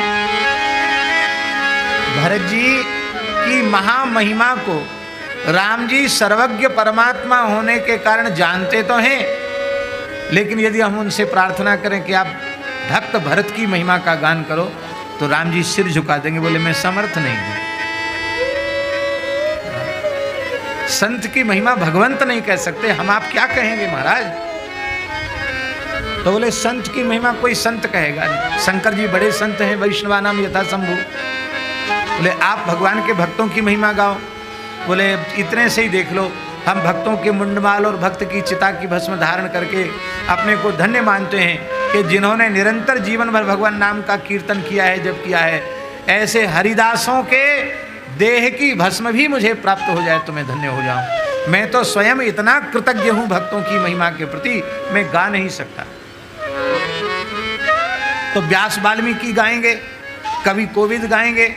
भरत जी की महामहिमा को राम जी सर्वज्ञ परमात्मा होने के कारण जानते तो हैं, लेकिन यदि हम उनसे प्रार्थना करें कि आप भक्त भरत की महिमा का गान करो तो राम जी सिर झुका देंगे, बोले मैं समर्थ नहीं हूं, संत की महिमा भगवंत नहीं कह सकते, हम आप क्या कहेंगे महाराज? तो बोले संत की महिमा कोई संत कहेगा नहीं, शंकर जी बड़े संत हैं, वैष्णवानाम यथा शंभु। बोले आप भगवान के भक्तों की महिमा गाओ। बोले इतने से ही देख लो, हम भक्तों के मुंडमाल और भक्त की चिता की भस्म धारण करके अपने को धन्य मानते हैं कि जिन्होंने निरंतर जीवन भर भगवान नाम का कीर्तन किया है, जब किया है, ऐसे हरिदासों के देह की भस्म भी मुझे प्राप्त हो जाए तो मैं धन्य हो जाऊं। मैं तो स्वयं इतना कृतज्ञ हूं भक्तों की महिमा के प्रति, मैं गा नहीं सकता। तो व्यास वाल्मीकि गाएंगे, कवि कोविद गाएंगे।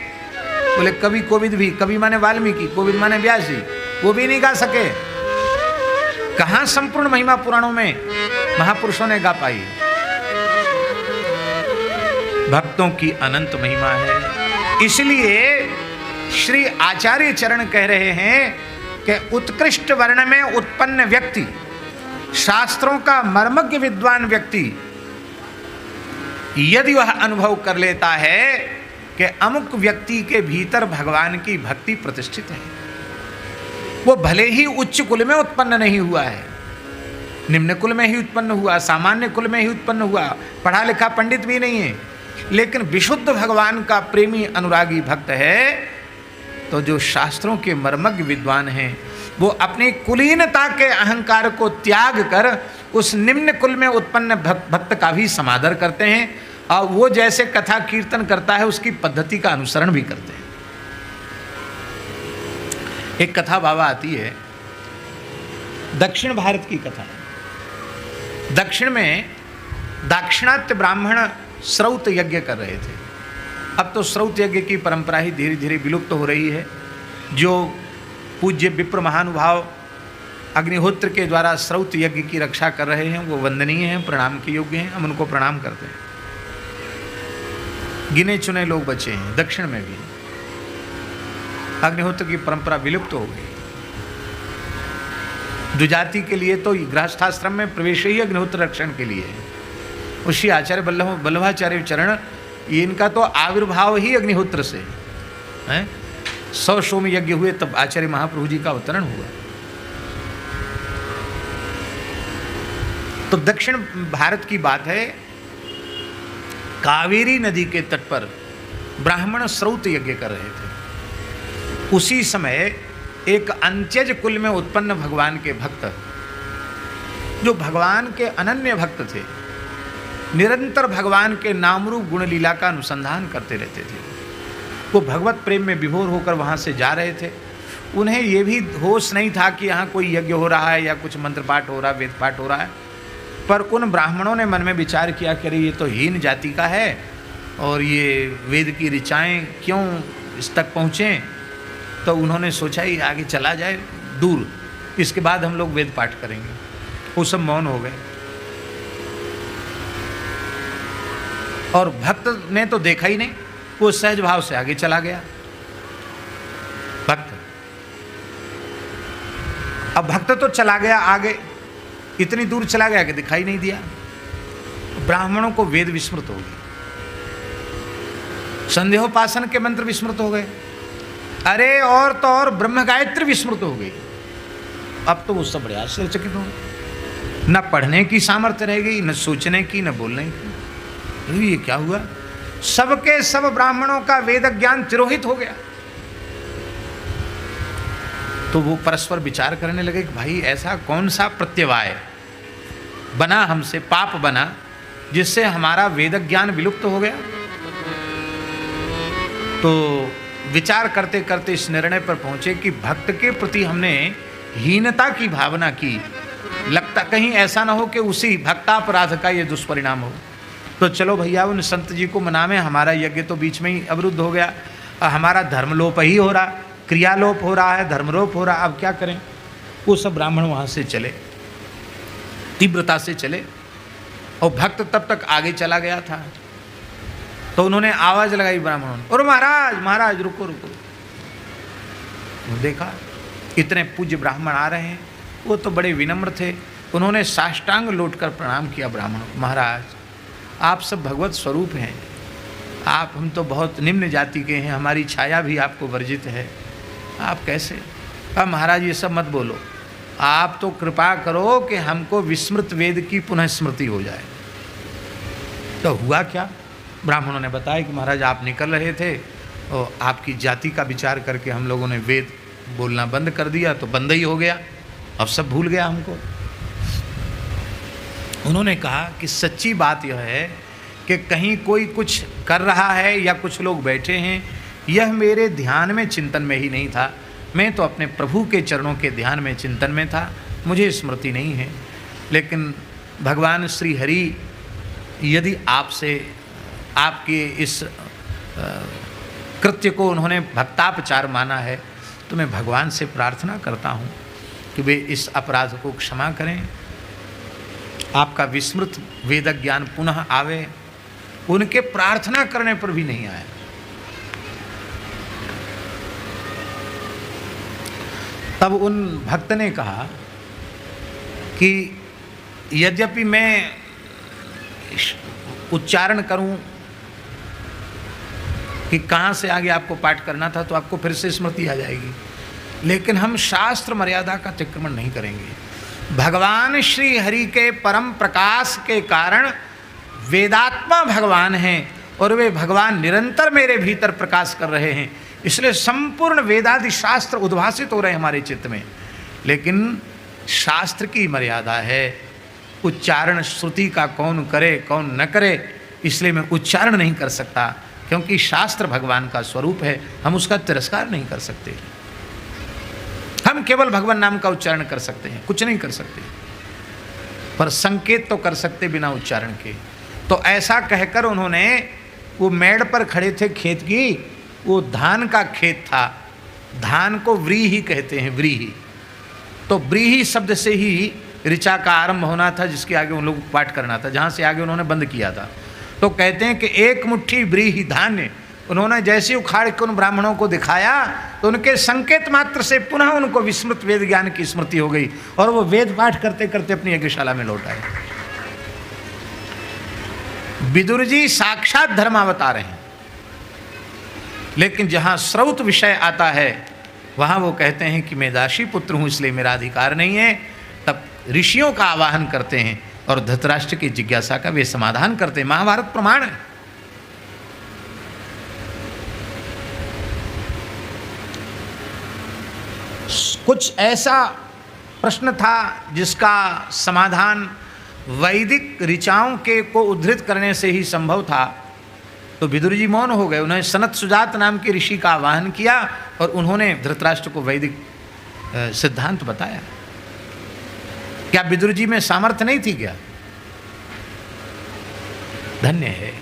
बोले कवि कोविद भी, कवि माने वाल्मीकि, कोविद माने व्यास जी, वो भी नहीं गा सके। कहां संपूर्ण महिमा पुराणों में महापुरुषों ने गा पाई? भक्तों की अनंत महिमा है। इसलिए श्री आचार्य चरण कह रहे हैं कि उत्कृष्ट वर्ण में उत्पन्न व्यक्ति, शास्त्रों का मर्मज्ञ विद्वान व्यक्ति, यदि वह अनुभव कर लेता है कि अमुक व्यक्ति के भीतर भगवान की भक्ति प्रतिष्ठित है, वो भले ही उच्च कुल में उत्पन्न नहीं हुआ है, निम्न कुल में ही उत्पन्न हुआ, सामान्य कुल में ही उत्पन्न हुआ, पढ़ा लिखा पंडित भी नहीं है, लेकिन विशुद्ध भगवान का प्रेमी अनुरागी भक्त है, तो जो शास्त्रों के मर्मज्ञ विद्वान हैं वो अपनी कुलीनता के अहंकार को त्याग कर उस निम्न कुल में उत्पन्न भक्त का भी समादर करते हैं, और वो जैसे कथा कीर्तन करता है उसकी पद्धति का अनुसरण भी करते हैं। एक कथा बाबा आती है, दक्षिण भारत की कथा। दक्षिण में दाक्षिणात्य ब्राह्मण श्रौत यज्ञ कर रहे थे। अब तो श्रौत यज्ञ की परंपरा ही धीरे धीरे विलुप्त हो रही है। जो पूज्य विप्र महानुभाव अग्निहोत्र के द्वारा श्रौत यज्ञ की रक्षा कर रहे हैं वो वंदनीय हैं, प्रणाम के योग्य हैं, हम उनको प्रणाम करते हैं। गिने चुने लोग बचे हैं, दक्षिण में भी अग्निहोत्र की परंपरा विलुप्त हो गई। द्विजाति के लिए तो गृहस्थाश्रम में प्रवेश ही अग्निहोत्र रक्षण के लिए है। उसी आचार्य वल्लभाचार्य चरण, ये इनका तो आविर्भाव ही अग्निहोत्र से है। 100 सोम यज्ञ हुए तब आचार्य महाप्रभु जी का अवतरण हुआ। तो दक्षिण भारत की बात है, कावेरी नदी के तट पर ब्राह्मण श्रौत यज्ञ कर रहे थे। उसी समय एक अंत्यज कुल में उत्पन्न भगवान के भक्त, जो भगवान के अनन्य भक्त थे, निरंतर भगवान के नाम रूप गुण लीला का अनुसंधान करते रहते थे, वो भगवत प्रेम में विभोर होकर वहाँ से जा रहे थे। उन्हें ये भी होश नहीं था कि यहाँ कोई यज्ञ हो रहा है या कुछ मंत्र पाठ हो रहा है, वेद पाठ हो रहा है। पर उन ब्राह्मणों ने मन में विचार किया कि अरे ये तो हीन जाति का है और ये वेद की ऋचाएँ क्यों इस तक पहुँचें। तो उन्होंने सोचा ही आगे चला जाए दूर, इसके बाद हम लोग वेद पाठ करेंगे। वो सब मौन हो गए और भक्त ने तो देखा ही नहीं, वो सहज भाव से आगे चला गया भक्त। अब भक्त तो चला गया आगे, इतनी दूर चला गया कि दिखाई नहीं दिया। ब्राह्मणों को वेद विस्मृत हो गए, संदेहोपासन के मंत्र विस्मृत हो गए, अरे और तो और ब्रह्म गायत्री विस्मृत हो गई। अब तो वो सब बड़े आश्चर्यचकित हो गए, न पढ़ने की सामर्थ्य रह गई, न सोचने की, न बोलने की। ये क्या हुआ? सबके सब ब्राह्मणों का वेद ज्ञान तिरोहित हो गया। तो वो परस्पर विचार करने लगे कि भाई ऐसा कौन सा प्रत्यवाय बना हमसे, पाप बना, जिससे हमारा वेद ज्ञान विलुप्त हो गया। तो विचार करते करते इस निर्णय पर पहुंचे कि भक्त के प्रति हमने हीनता की भावना की, लगता कहीं ऐसा ना हो कि उसी भक्तापराध का ये दुष्परिणाम हो। तो चलो भैया उन संत जी को मनावे, हमारा यज्ञ तो बीच में ही अवरुद्ध हो गया, हमारा धर्मलोप ही हो रहा, क्रियालोप हो रहा है, धर्मलोप हो रहा, अब क्या करें। वो सब ब्राह्मण वहाँ से चले, तीव्रता से चले, और भक्त तब तक आगे चला गया था। तो उन्होंने आवाज़ लगाई ब्राह्मणों ने, और महाराज महाराज रुको रुको। देखा इतने पूज्य ब्राह्मण आ रहे हैं, वो तो बड़े विनम्र थे। उन्होंने साष्टांग लौटकर प्रणाम किया ब्राह्मणों को, महाराज आप सब भगवत स्वरूप हैं, आप हम तो बहुत निम्न जाति के हैं, हमारी छाया भी आपको वर्जित है, आप कैसे। अब महाराज ये सब मत बोलो, आप तो कृपा करो कि हमको विस्मृत वेद की पुनः स्मृति हो जाए। तो हुआ क्या? ब्राह्मणों ने बताया कि महाराज आप निकल रहे थे और आपकी जाति का विचार करके हम लोगों ने वेद बोलना बंद कर दिया, तो बंद ही हो गया, अब सब भूल गया हमको। उन्होंने कहा कि सच्ची बात यह है कि कहीं कोई कुछ कर रहा है या कुछ लोग बैठे हैं, यह मेरे ध्यान में चिंतन में ही नहीं था। मैं तो अपने प्रभु के चरणों के ध्यान में चिंतन में था, मुझे स्मृति नहीं है। लेकिन भगवान श्री हरि यदि आपसे आपके इस कृत्य को उन्होंने भक्तापचार माना है, तो मैं भगवान से प्रार्थना करता हूँ कि वे इस अपराध को क्षमा करें, आपका विस्मृत वेद ज्ञान पुनः आवे। उनके प्रार्थना करने पर भी नहीं आया। तब उन भक्त ने कहा कि यद्यपि मैं उच्चारण करूं कि कहाँ से आगे आपको पाठ करना था, तो आपको फिर से स्मृति आ जाएगी, लेकिन हम शास्त्र मर्यादा का अतिक्रमण नहीं करेंगे। भगवान श्री हरि के परम प्रकाश के कारण वेदात्मा भगवान हैं और वे भगवान निरंतर मेरे भीतर प्रकाश कर रहे हैं, इसलिए संपूर्ण वेदादि शास्त्र उद्भासित हो रहे हैं हमारे चित्त में। लेकिन शास्त्र की मर्यादा है, उच्चारण श्रुति का कौन करे कौन न करे, इसलिए मैं उच्चारण नहीं कर सकता, क्योंकि शास्त्र भगवान का स्वरूप है, हम उसका तिरस्कार नहीं कर सकते। हम केवल भगवान नाम का उच्चारण कर सकते हैं, कुछ नहीं कर सकते, पर संकेत तो कर सकते बिना उच्चारण के। तो ऐसा कहकर उन्होंने, वो मेड़ पर खड़े थे खेत की, वो धान का खेत था, धान को व्रीहि कहते हैं, व्रीहि। तो व्रीहि शब्द से ही ऋचा का आरंभ होना था, जिसके आगे उन लोग पाठ करना था, जहाँ से आगे उन्होंने बंद किया था। तो कहते हैं कि एक मुट्ठी व्रीहि धान्य उन्होंने जैसे उखाड़ के उन ब्राह्मणों को दिखाया, तो उनके संकेत मात्र से पुनः उनको विस्मृत वेद ज्ञान की स्मृति हो गई और वो वेद पाठ करते करते अपनी यज्ञशाला में लौट आए। विदुर जी साक्षात धर्मावतार हैं, लेकिन जहाँ श्रौत विषय आता है वहाँ वो कहते हैं कि मैं दासी पुत्र हूँ, इसलिए मेरा अधिकार नहीं है। तब ऋषियों का आवाहन करते हैं और धृतराष्ट्र की जिज्ञासा का वे समाधान करते हैं। महाभारत प्रमाण है। कुछ ऐसा प्रश्न था जिसका समाधान वैदिक ऋचाओं के को उद्धृत करने से ही संभव था, तो विदुर जी मौन हो गए। उन्होंने सनत सुजात नाम के ऋषि का आवाहन किया और उन्होंने धृतराष्ट्र को वैदिक सिद्धांत बताया। क्या विदुर जी में सामर्थ्य नहीं थी क्या? धन्य है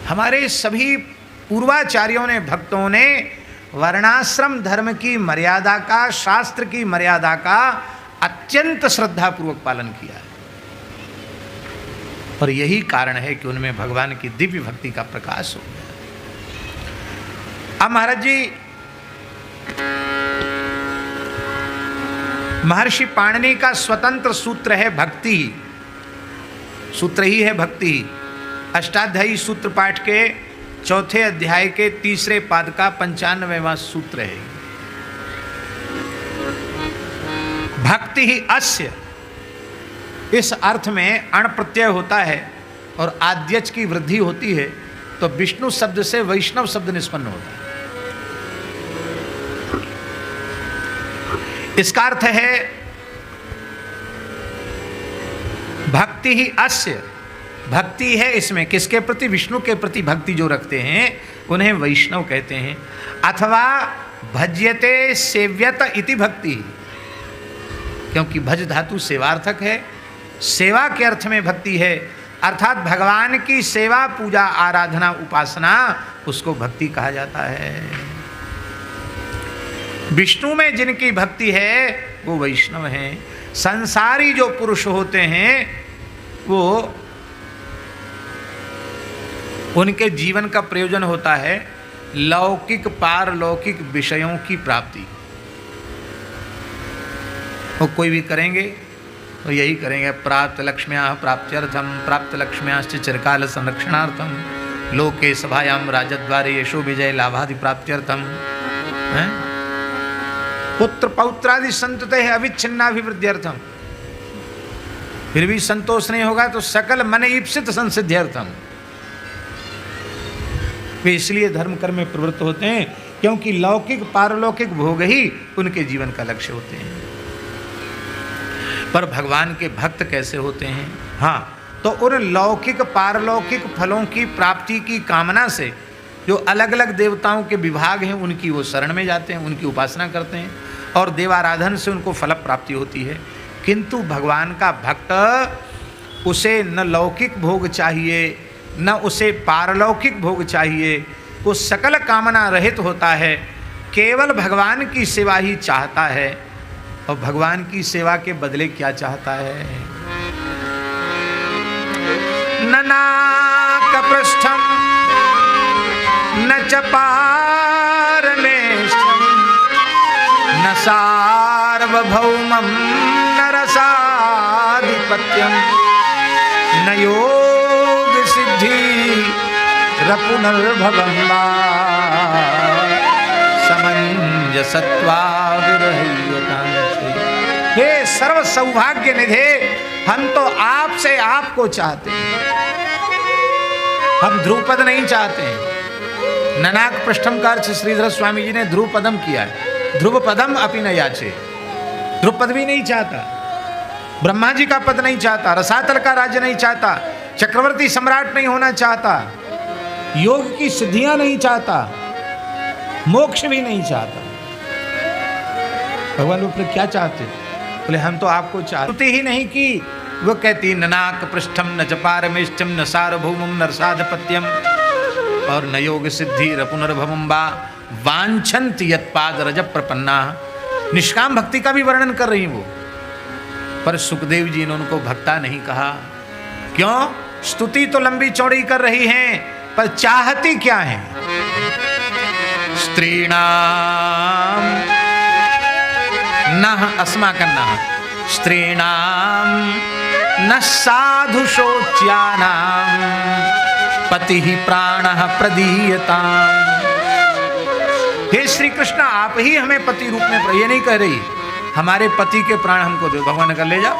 हमारे सभी पूर्वाचार्यों ने, भक्तों ने वर्णाश्रम धर्म की मर्यादा का, शास्त्र की मर्यादा का अत्यंत श्रद्धापूर्वक पालन किया है, और यही कारण है कि उनमें भगवान की दिव्य भक्ति का प्रकाश हो गया। अब महाराज जी, महर्षि पाणिनि का स्वतंत्र सूत्र है भक्ति, सूत्र ही है भक्ति। अष्टाध्यायी सूत्र पाठ के चौथे अध्याय के तीसरे पाद का 95वां सूत्र है। भक्ति ही अस्य, इस अर्थ में अण प्रत्यय होता है और आद्यच की वृद्धि होती है, तो विष्णु शब्द से वैष्णव शब्द निष्पन्न होता है। इसका अर्थ है भक्ति ही अस्य, भक्ति है इसमें किसके प्रति? विष्णु के प्रति भक्ति जो रखते हैं उन्हें वैष्णव कहते हैं। अथवा भज्यते सेव्यत इति भक्ति, क्योंकि भज धातु सेवार्थक है, सेवा के अर्थ में भक्ति है, अर्थात भगवान की सेवा, पूजा, आराधना, उपासना, उसको भक्ति कहा जाता है। विष्णु में जिनकी भक्ति है वो वैष्णव हैं। संसारी जो पुरुष होते हैं वो, उनके जीवन का प्रयोजन होता है लौकिक पारलौकिक विषयों की प्राप्ति। वो कोई भी करेंगे तो यही करेंगे, प्राप्त लक्ष्म्या प्राप्त्यर्थम प्राप्त लक्ष्म्याश्च चिरकाल संरक्षणार्थम लोके सभायाम राजद्वारे यशो विजय लाभादि प्राप्त्यर्थम। पुत्र पौत्रादि संतते है अविच्छिन्नाभिवृद्ध्यर्थम, फिर भी संतोष नहीं होगा तो सकल मन ईप्सित संसिद्ध्यर्थम। वे इसलिए धर्म कर्म में प्रवृत्त होते हैं क्योंकि लौकिक पारलौकिक भोग ही उनके जीवन का लक्ष्य होते हैं। पर भगवान के भक्त कैसे होते हैं? हाँ, तो उन लौकिक पारलौकिक फलों की प्राप्ति की कामना से जो अलग अलग देवताओं के विभाग हैं उनकी वो शरण में जाते हैं, उनकी उपासना करते हैं और देवाराधन से उनको फल प्राप्ति होती है। किंतु भगवान का भक्त, उसे न लौकिक भोग चाहिए न उसे पारलौकिक भोग चाहिए, वो सकल कामना रहित होता है, केवल भगवान की सेवा ही चाहता है। और भगवान की सेवा के बदले क्या चाहता है? न नाकपृष्ठम न च पारमेष्ठम न सार्वभौमं न रसाधिपत्यम न योग सिद्धि रपुनर्भवं वा समंजसत्वा विरह्यतांसि। हे सर्व सौभाग्य निधे, हम तो आपसे आपको चाहते हैं, हम ध्रुवपद नहीं चाहते हैं। ननाक पृष्ठम का अर्थ श्रीधर स्वामी जी ने ध्रुवपदम किया है। ध्रुवपदम अपि न याचे, ध्रुवपद भी नहीं चाहता, ब्रह्मा जी का पद नहीं चाहता, रसातल का राज्य नहीं चाहता, चक्रवर्ती सम्राट नहीं होना चाहता, योग की सिद्धियां नहीं चाहता, मोक्ष भी नहीं चाहता। भगवान वो फिर क्या चाहते? बोले हम तो आपको चाहते ही नहीं कि वो कहती ननाक पृष्ठम न च पारमेष्ठम न सार्वभौमम न रसाधिपत्यम और न योग सिद्धि रपुनर्भवम वा वांछन्ति यत्पाद रज प्रपन्ना। निष्काम भक्ति का भी वर्णन कर रही वो, पर सुखदेव जी ने उनको भक्ता नहीं कहा। क्यों? स्तुति तो लंबी चौड़ी कर रही हैं, पर चाहती क्या है? स्त्रीणाम न अस्माकं स्त्रीणाम न साधु शोच्यानाम पति ही प्राण प्रदीयताम। हे श्री कृष्ण, आप ही हमें पति रूप में, ये नहीं कह रही हमारे पति के प्राण हमको दो, भगवान कर ले जाओ।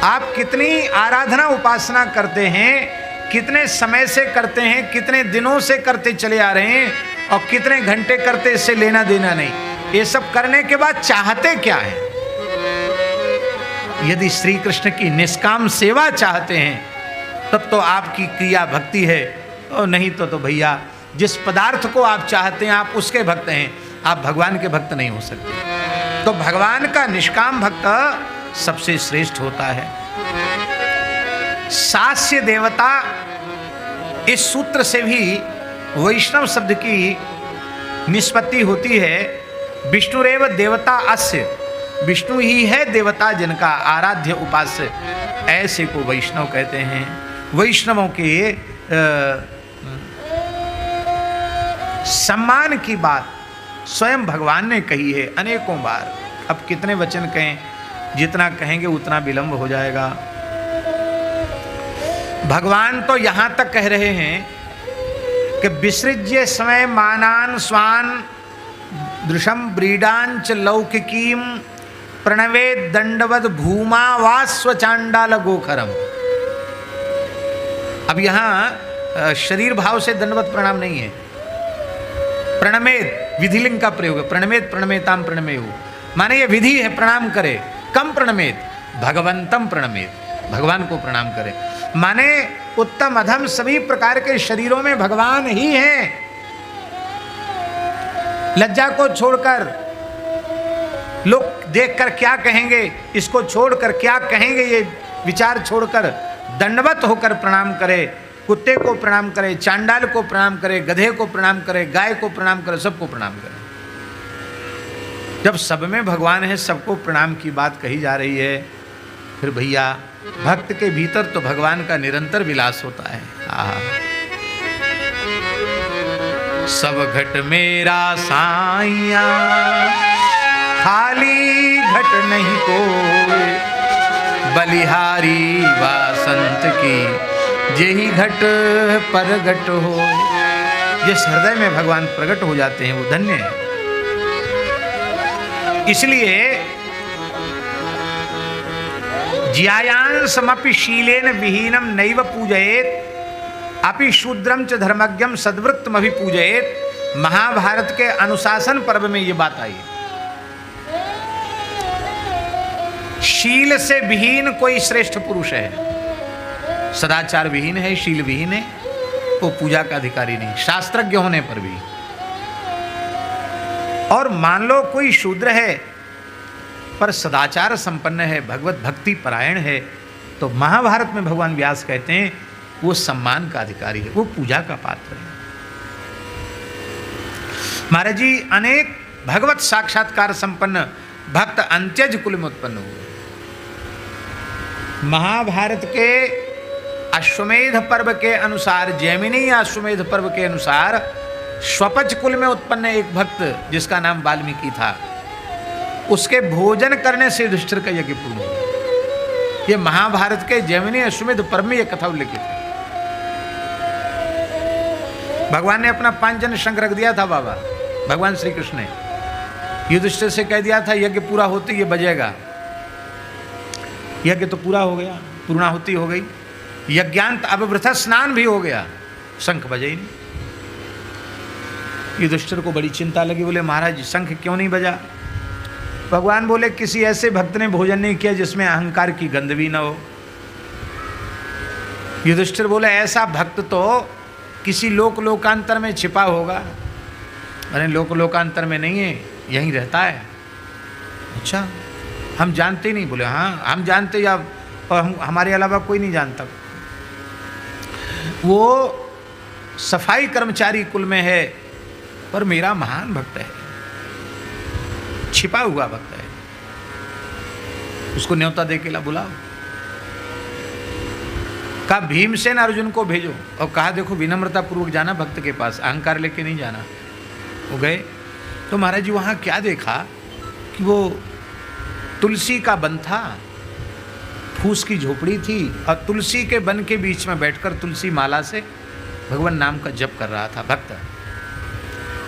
आप कितनी आराधना उपासना करते हैं, कितने समय से करते हैं, कितने दिनों से करते चले आ रहे हैं और कितने घंटे करते, इससे लेना देना नहीं। ये सब करने के बाद चाहते क्या है? यदि श्री कृष्ण की निष्काम सेवा चाहते हैं तब तो आपकी क्रिया भक्ति है, और नहीं तो भैया जिस पदार्थ को आप चाहते हैं आप उसके भक्त हैं, आप भगवान के भक्त नहीं हो सकते। तो भगवान का निष्काम भक्त सबसे श्रेष्ठ होता है। सास्य देवता, इस सूत्र से भी वैष्णव शब्द की निष्पत्ति होती है। विष्णुरेव देवता अस्य, विष्णु ही है देवता जिनका आराध्य उपास्य, ऐसे को वैष्णव कहते हैं। वैष्णवों के सम्मान की बात स्वयं भगवान ने कही है अनेकों बार। अब कितने वचन कहें, जितना कहेंगे उतना विलंब हो जाएगा। भगवान तो यहां तक कह रहे हैं कि विसृज्य समय मानान स्वान दृशम ब्रीडांच लौकिकीम प्रणवे दंडवद भूमा वा स्वचांडाल गोखरम। अब यहां शरीर भाव से दंडवत प्रणाम नहीं है, प्रणमेत विधिलिंग का प्रयोग है। प्रणमेत प्रणमेताम प्रणमेहु, माने ये विधि है, प्रणाम करे। कम प्रणमेत भगवंतम प्रणमेत, भगवान को प्रणाम करे। माने उत्तम अधम सभी प्रकार के शरीरों में भगवान ही हैं। लज्जा को छोड़कर, लोग देखकर क्या कहेंगे इसको छोड़कर, क्या कहेंगे ये विचार छोड़कर दंडवत होकर प्रणाम करे। कुत्ते को प्रणाम करे, चांडाल को प्रणाम करे, गधे को प्रणाम करे, गाय को प्रणाम करे, सबको प्रणाम करे। जब सब में भगवान है, सबको प्रणाम की बात कही जा रही है, फिर भैया भक्त के भीतर तो भगवान का निरंतर विलास होता है। सब घट मेरा साइया खाली घट नहीं कोई, बलिहारी वासंत की जेही घट प्रगट हो। जिस हृदय में भगवान प्रकट हो जाते हैं वो धन्य है। इसलिए ज्यायांसमपि शीलेन विहीनम नैव पूजयेत अपि शूद्रम च धर्मज्ञम सद्वृत्तम अभि पूजयेत। महाभारत के अनुशासन पर्व में ये बात आई। शील से विहीन कोई श्रेष्ठ पुरुष है, सदाचार विहीन है, शील विहीन है, वो पूजा का अधिकारी नहीं, शास्त्रज्ञ होने पर भी। और मान लो कोई शूद्र है पर सदाचार संपन्न है, भगवत भक्ति परायण है, तो महाभारत में भगवान व्यास कहते हैं वो सम्मान का अधिकारी है, वो पूजा का पात्र है। महाराज जी अनेक भगवत साक्षात्कार संपन्न भक्त अंत्यज कुल में उत्पन्न हुए। महाभारत के अश्वमेध पर्व के अनुसार, जैमिनी अश्वमेध पर्व के अनुसार स्वपच कुल में उत्पन्न एक भक्त जिसका नाम वाल्मीकि था, उसके भोजन करने से युधिष्ठिर का यज्ञ पूर्ण हुआ। यह महाभारत के जैमिनी अश्वमेध पर्व में यह कथा उल्लेखित है। भगवान ने अपना 5 जन शंख रख दिया था बाबा, भगवान श्री कृष्ण ने युधिष्ठिर से कह दिया था यज्ञ पूरा होते ये बजेगा। यज्ञ तो पूरा हो गया, पूर्णाहुति हो गई, यज्ञांत अववृथा स्नान भी हो गया, शंख बजे ही नहीं। युधिष्ठिर को बड़ी चिंता लगी, बोले महाराज शंख क्यों नहीं बजा? भगवान बोले किसी ऐसे भक्त ने भोजन नहीं किया जिसमें अहंकार की गंध भी न हो। युधिष्ठिर बोले ऐसा भक्त तो किसी लोकांतर में छिपा होगा। अरे लोकांतर में नहीं है, यहीं रहता है। अच्छा हम जानते नहीं? बोले हाँ हम जानते, या हमारे अलावा कोई नहीं जानता। वो सफाई कर्मचारी कुल में है पर मेरा महान भक्त है, छिपा हुआ भक्त है, उसको न्योता दे के ला बुलाओ। कहा भीमसेन अर्जुन को भेजो, और कहा देखो विनम्रता पूर्वक जाना भक्त के पास, अहंकार लेके नहीं जाना। वो गए तो महाराज जी वहाँ क्या देखा कि वो तुलसी का वन था, फूस की झोपड़ी थी, और तुलसी के वन के बीच में बैठकर तुलसी माला से भगवान नाम का जप कर रहा था भक्त,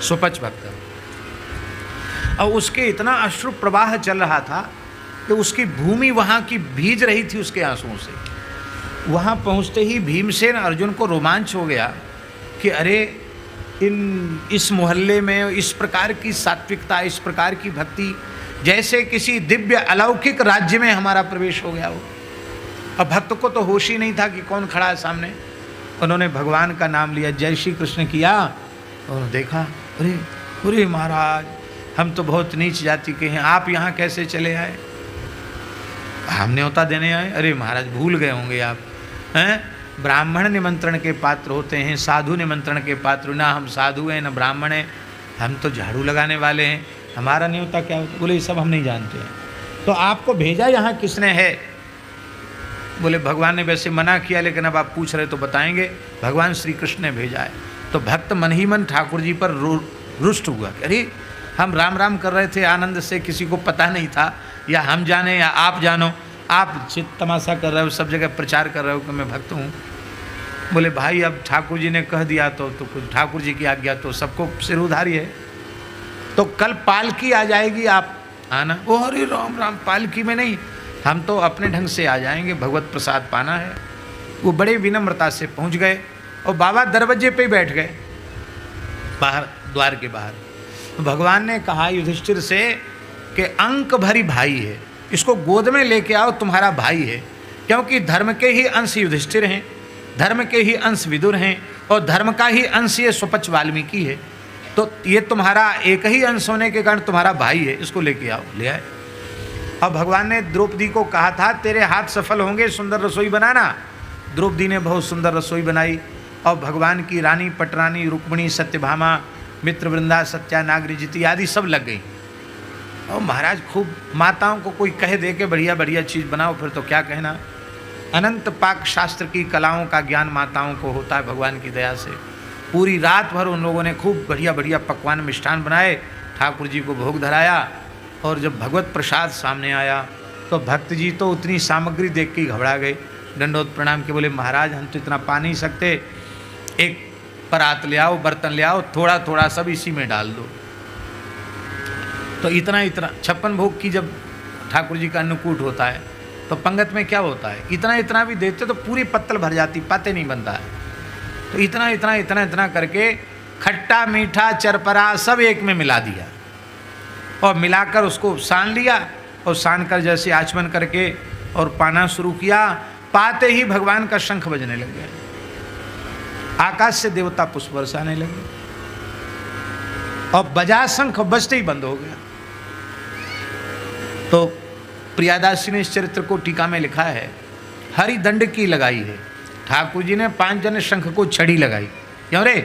सुपच भक्त। और उसके इतना अश्रु प्रवाह चल रहा था कि उसकी भूमि वहाँ की भीज रही थी उसके आंसुओं से। वहाँ पहुँचते ही भीमसेन अर्जुन को रोमांच हो गया कि अरे इस मोहल्ले में इस प्रकार की सात्विकता, इस प्रकार की भक्ति, जैसे किसी दिव्य अलौकिक राज्य में हमारा प्रवेश हो गया हो। अब भक्त को तो होश ही नहीं था कि कौन खड़ा है सामने। उन्होंने भगवान का नाम लिया, जय श्री कृष्ण किया, उन्होंने देखा अरे अरे महाराज हम तो बहुत नीच जाति के हैं, आप यहाँ कैसे चले आए? हम न्योता देने आए। अरे महाराज भूल गए होंगे आप, हैं? ब्राह्मण निमंत्रण के पात्र होते हैं, साधु निमंत्रण के पात्र ना। हम साधु हैं ना ब्राह्मण हैं, हम तो झाड़ू लगाने वाले हैं, हमारा न्योता क्या होता? बोले ये सब हम नहीं जानते हैं। तो आपको भेजा यहाँ किसने है? बोले भगवान ने वैसे मना किया, लेकिन अब आप पूछ रहे तो बताएंगे, भगवान श्री कृष्ण ने भेजा है। तो भक्त मन ही मन ठाकुर जी पर रुष्ट हुआ, अरे हम राम राम कर रहे थे आनंद से, किसी को पता नहीं था, या हम जाने या आप जानो, आप चित तमाशा कर रहे हो, सब जगह प्रचार कर रहे हो कि मैं भक्त हूँ। बोले भाई अब ठाकुर जी ने कह दिया तो कुछ ठाकुर जी की आज्ञा तो सबको सिर उधारी है। तो कल पालकी आ जाएगी, आप आना। ओ अरे राम राम, पालकी में नहीं, हम तो अपने ढंग से आ जाएंगे, भगवत प्रसाद पाना है। वो बड़े विनम्रता से पहुंच गए और बाबा दरवाजे पे बैठ गए, बाहर द्वार के बाहर। तो भगवान ने कहा युधिष्ठिर से कि अंक भरी भाई है, इसको गोद में लेके आओ, तुम्हारा भाई है। क्योंकि धर्म के ही अंश युधिष्ठिर हैं, धर्म के ही अंश विदुर हैं, और धर्म का ही अंश ये सुपच वाल्मीकि है। तो ये तुम्हारा एक ही अंश होने के कारण तुम्हारा भाई है, इसको लेके आओ। ले आए। अब भगवान ने द्रौपदी को कहा था तेरे हाथ सफल होंगे, सुंदर रसोई बनाना। द्रौपदी ने बहुत सुंदर रसोई बनाई, और भगवान की रानी पटरानी रुक्मिणी, सत्यभामा, मित्रवृंदा, सत्या, नागरिजिति आदि सब लग गई। और महाराज खूब माताओं को कोई कह दे के बढ़िया बढ़िया चीज़ बनाओ, फिर तो क्या कहना। अनंत पाक शास्त्र की कलाओं का ज्ञान माताओं को होता है भगवान की दया से। पूरी रात भर उन लोगों ने खूब बढ़िया बढ़िया पकवान मिष्ठान बनाए, ठाकुर जी को भोग धराया। और जब भगवत प्रसाद सामने आया तो भक्त जी तो उतनी सामग्री देख के घबरा गए, दंडोत प्रणाम के बोले महाराज हम तो इतना पा नहीं सकते, एक परात ले आओ, बर्तन ले आओ, थोड़ा थोड़ा सब इसी में डाल दो। तो इतना इतना 56 भोग की जब ठाकुर जी का अन्नकूट होता है तो पंगत में क्या होता है, इतना इतना भी देते तो पूरी पत्तल भर जाती, पाते नहीं बनता है। तो इतना इतना इतना इतना करके खट्टा मीठा चरपरा सब एक में मिला दिया और मिलाकर उसको सान लिया और सान कर जैसे आचमन करके और पाना शुरू किया, पाते ही भगवान का शंख बजने लग गया, आकाश से देवता पुष्प बरसाने लगे और बजा शंख बजते ही बंद हो गया। तो प्रियादासी ने इस चरित्र को टीका में लिखा है, हरि दंड की लगाई है, ठाकुर जी ने 5 जन शंख को छड़ी लगाई। क्यों रे,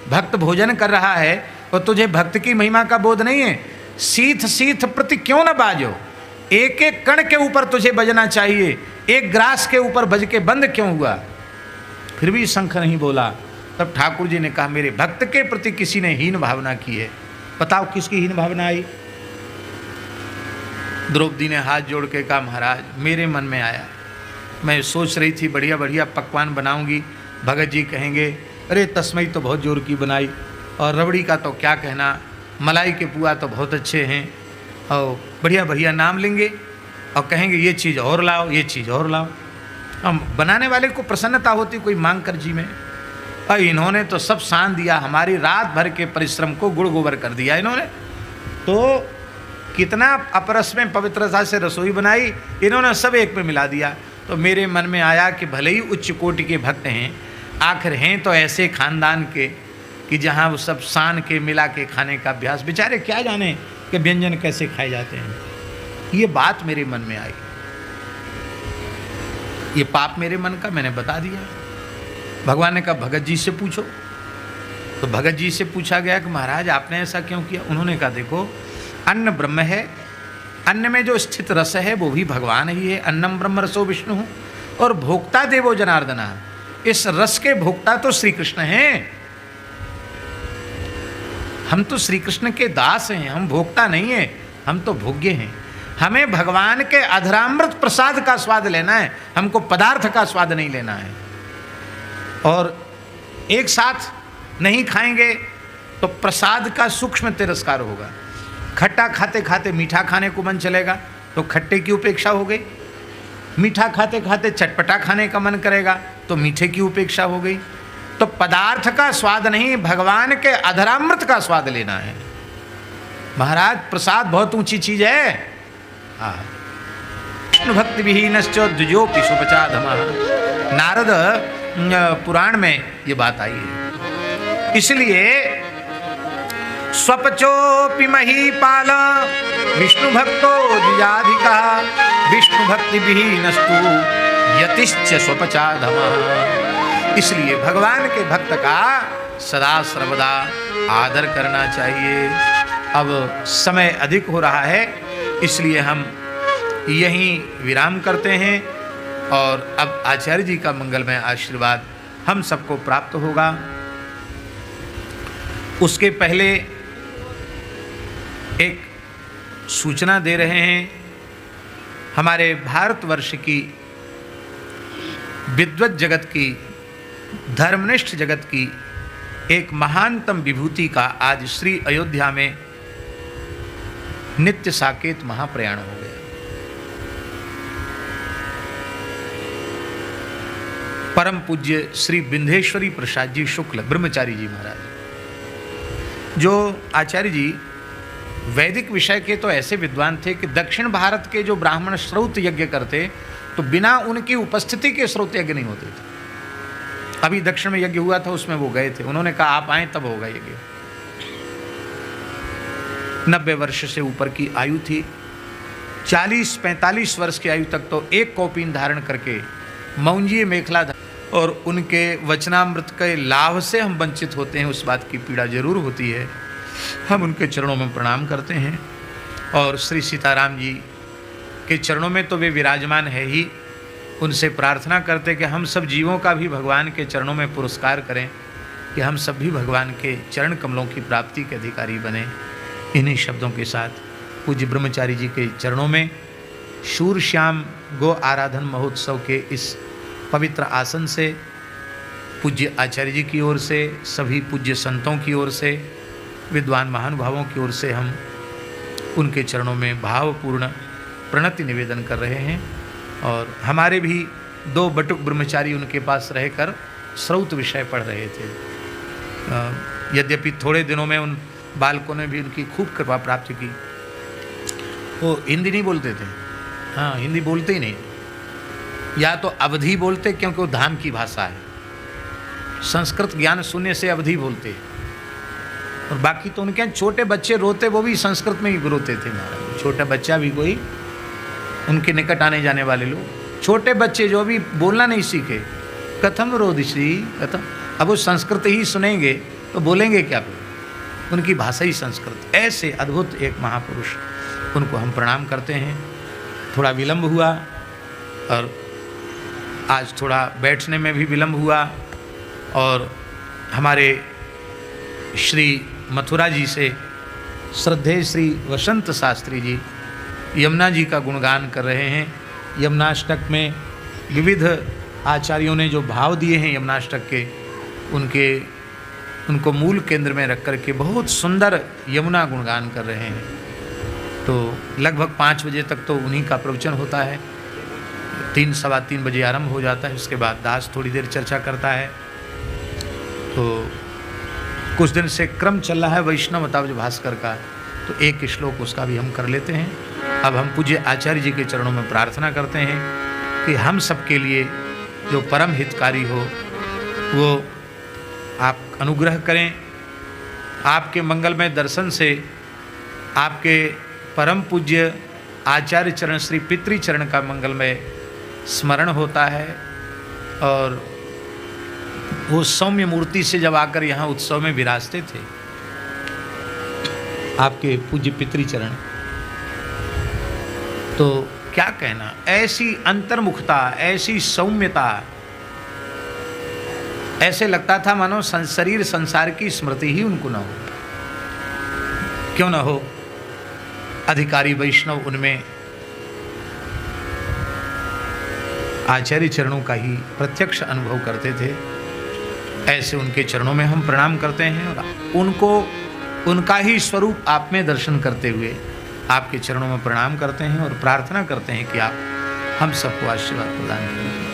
भक्त भोजन कर रहा है और तुझे भक्त की महिमा का बोध नहीं है, सीथ सीथ प्रति क्यों न बाजो, एक एक कण के ऊपर तुझे बजना चाहिए, एक ग्रास के ऊपर बज के बंद क्यों हुआ, फिर भी शंख नहीं बोला। तब ठाकुर जी ने कहा मेरे भक्त के प्रति किसी ने हीन भावना की है। बताओ किसकी हीन भावना आई? द्रौपदी ने हाथ जोड़ के कहा महाराज मेरे मन में आया, मैं सोच रही थी बढ़िया बढ़िया पकवान बनाऊंगी, भगत जी कहेंगे अरे तस्मई तो बहुत जोर की बनाई, और रबड़ी का तो क्या कहना, मलाई के पुआ तो बहुत अच्छे हैं, और बढ़िया बढ़िया नाम लेंगे और कहेंगे ये चीज़ और लाओ, ये चीज़ और लाओ। हम बनाने वाले को प्रसन्नता होती कोई मांग कर जी में, और इन्होंने तो सब सान दिया, हमारी रात भर के परिश्रम को गुड़ गोबर कर दिया इन्होंने। तो कितना अपरस में पवित्रता से रसोई बनाई, इन्होंने सब एक में मिला दिया। तो मेरे मन में आया कि भले ही उच्च कोटि के भक्त हैं, आखिर हैं तो ऐसे खानदान के कि जहाँ वो सब सान के मिला के खाने का अभ्यास, बेचारे क्या जाने कि व्यंजन कैसे खाए जाते हैं। ये बात मेरे मन में आई, ये पाप मेरे मन का मैंने बता दिया। भगवान ने कहा भगत जी से पूछो। तो भगत जी से पूछा गया कि महाराज आपने ऐसा क्यों किया? उन्होंने कहा देखो अन्न ब्रह्म है, अन्न में जो स्थित रस है वो भी भगवान ही है, अन्नम ब्रह्म रसो विष्णु, और भोक्ता देवो जनार्दना, इस रस के भोक्ता तो श्री कृष्ण हैं। हम तो श्री कृष्ण के दास हैं, हम भोक्ता नहीं हैं, हम तो भोग्य हैं। हमें भगवान के अधरामृत प्रसाद का स्वाद लेना है, हमको पदार्थ का स्वाद नहीं लेना है। और एक साथ नहीं खाएंगे तो प्रसाद का सूक्ष्म तिरस्कार होगा। खट्टा खाते खाते मीठा खाने को मन चलेगा तो खट्टे की उपेक्षा हो गई, मीठा खाते खाते चटपटा खाने का मन करेगा तो मीठे की उपेक्षा हो गई। तो पदार्थ का स्वाद नहीं, भगवान के अधरामृत का स्वाद लेना है। महाराज प्रसाद बहुत ऊंची चीज है। विष्णु भक्ति विहीनश्च द्विजोपि सुपचाधमः, नारद पुराण में ये बात आई है। इसलिए स्वपचोपि महीपाल विष्णु भक्तो द्विजाधिका, विष्णु भक्ति विहीनस्तु यतिश्च स्वपचाधमः। इसलिए भगवान के भक्त का सदा सर्वदा आदर करना चाहिए। अब समय अधिक हो रहा है इसलिए हम यहीं विराम करते हैं, और अब आचार्य जी का मंगलमय आशीर्वाद हम सबको प्राप्त होगा। उसके पहले एक सूचना दे रहे हैं, हमारे भारतवर्ष की विद्वत जगत की, धर्मनिष्ठ जगत की एक महानतम विभूति का आज श्री अयोध्या में नित्य साकेत महाप्रयाण हो गया। परम पूज्य श्री विंध्येश्वरी प्रसाद जी शुक्ल ब्रह्मचारी जी महाराज, जो आचार्य जी वैदिक विषय के तो ऐसे विद्वान थे कि दक्षिण भारत के जो ब्राह्मण श्रौत यज्ञ करते तो बिना उनकी उपस्थिति के श्रौत यज्ञ नहीं होते थे। अभी दक्षिण में यज्ञ हुआ था, उसमें वो गए थे, उन्होंने कहा आप आए तब होगा यज्ञ। 90 वर्ष से ऊपर की आयु थी, 40-45 वर्ष की आयु तक तो एक कौपीन धारण करके मौंजी मेखला, और उनके वचनामृत के लाभ से हम वंचित होते हैं, उस बात की पीड़ा जरूर होती है। हम उनके चरणों में प्रणाम करते हैं, और श्री सीताराम जी के चरणों में तो वे विराजमान है ही, उनसे प्रार्थना करते कि हम सब जीवों का भी भगवान के चरणों में पुरस्कार करें, कि हम सब भी भगवान के चरण कमलों की प्राप्ति के अधिकारी बने। इन्हीं शब्दों के साथ पूज्य ब्रह्मचारी जी के चरणों में शूर श्याम गो आराधन महोत्सव के इस पवित्र आसन से पूज्य आचार्य जी की ओर से, सभी पूज्य संतों की ओर से, विद्वान महानुभावों की ओर से हम उनके चरणों में भावपूर्ण प्रणति निवेदन कर रहे हैं। और हमारे भी 2 बटुक ब्रह्मचारी उनके पास रहकर श्रौत विषय पढ़ रहे थे। यद्यपि थोड़े दिनों में उन बालकों ने भी उनकी खूब कृपा प्राप्त की। वो हिंदी नहीं बोलते थे, हाँ हिंदी बोलते ही नहीं, या तो अवधी बोलते क्योंकि वो धाम की भाषा है, संस्कृत ज्ञान शून्य से अवधी बोलते, और बाकी तो उनके छोटे बच्चे रोते वो भी संस्कृत में ही रोते थे महाराज। छोटा बच्चा भी कोई उनके निकट आने जाने वाले लोग, छोटे बच्चे जो अभी बोलना नहीं सीखे, कथम रोदिश्री कथम, अब वो संस्कृत ही सुनेंगे तो बोलेंगे क्या फिर, उनकी भाषा ही संस्कृत। ऐसे अद्भुत एक महापुरुष, उनको हम प्रणाम करते हैं। थोड़ा विलंब हुआ और आज थोड़ा बैठने में भी विलंब हुआ, और हमारे श्री मथुरा जी से श्रद्धेय श्री वसंत शास्त्री जी यमुना जी का गुणगान कर रहे हैं। यमुनाष्टक में विविध आचार्यों ने जो भाव दिए हैं यमुनाष्टक के, उनको मूल केंद्र में रख कर के बहुत सुंदर यमुना गुणगान कर रहे हैं। तो लगभग 5 बजे तक तो उन्हीं का प्रवचन होता है, 3 सवा 3 बजे आरंभ हो जाता है। उसके बाद दास थोड़ी देर चर्चा करता है। तो कुछ दिन से क्रम चल रहा है वैष्णव अवताज भास्कर का, तो एक श्लोक उसका भी हम कर लेते हैं। अब हम पूज्य आचार्य जी के चरणों में प्रार्थना करते हैं कि हम सबके लिए जो परम हितकारी हो वो आप अनुग्रह करें। आपके मंगलमय दर्शन से आपके परम पूज्य आचार्य चरण श्री पितृ चरण का मंगलमय स्मरण होता है, और वो सौम्य मूर्ति से जब आकर यहाँ उत्सव में विराजते थे आपके पूज्य पितृ चरण, तो क्या कहना, ऐसी अंतर्मुखता, ऐसी सौम्यता, ऐसे लगता था मानो शरीर संसार की स्मृति ही उनको न हो। क्यों न हो, अधिकारी वैष्णव उनमें आचार्य चरणों का ही प्रत्यक्ष अनुभव करते थे। ऐसे उनके चरणों में हम प्रणाम करते हैं, और उनको उनका ही स्वरूप आप में दर्शन करते हुए आपके चरणों में प्रणाम करते हैं और प्रार्थना करते हैं कि आप हम सबको आशीर्वाद प्रदान करें।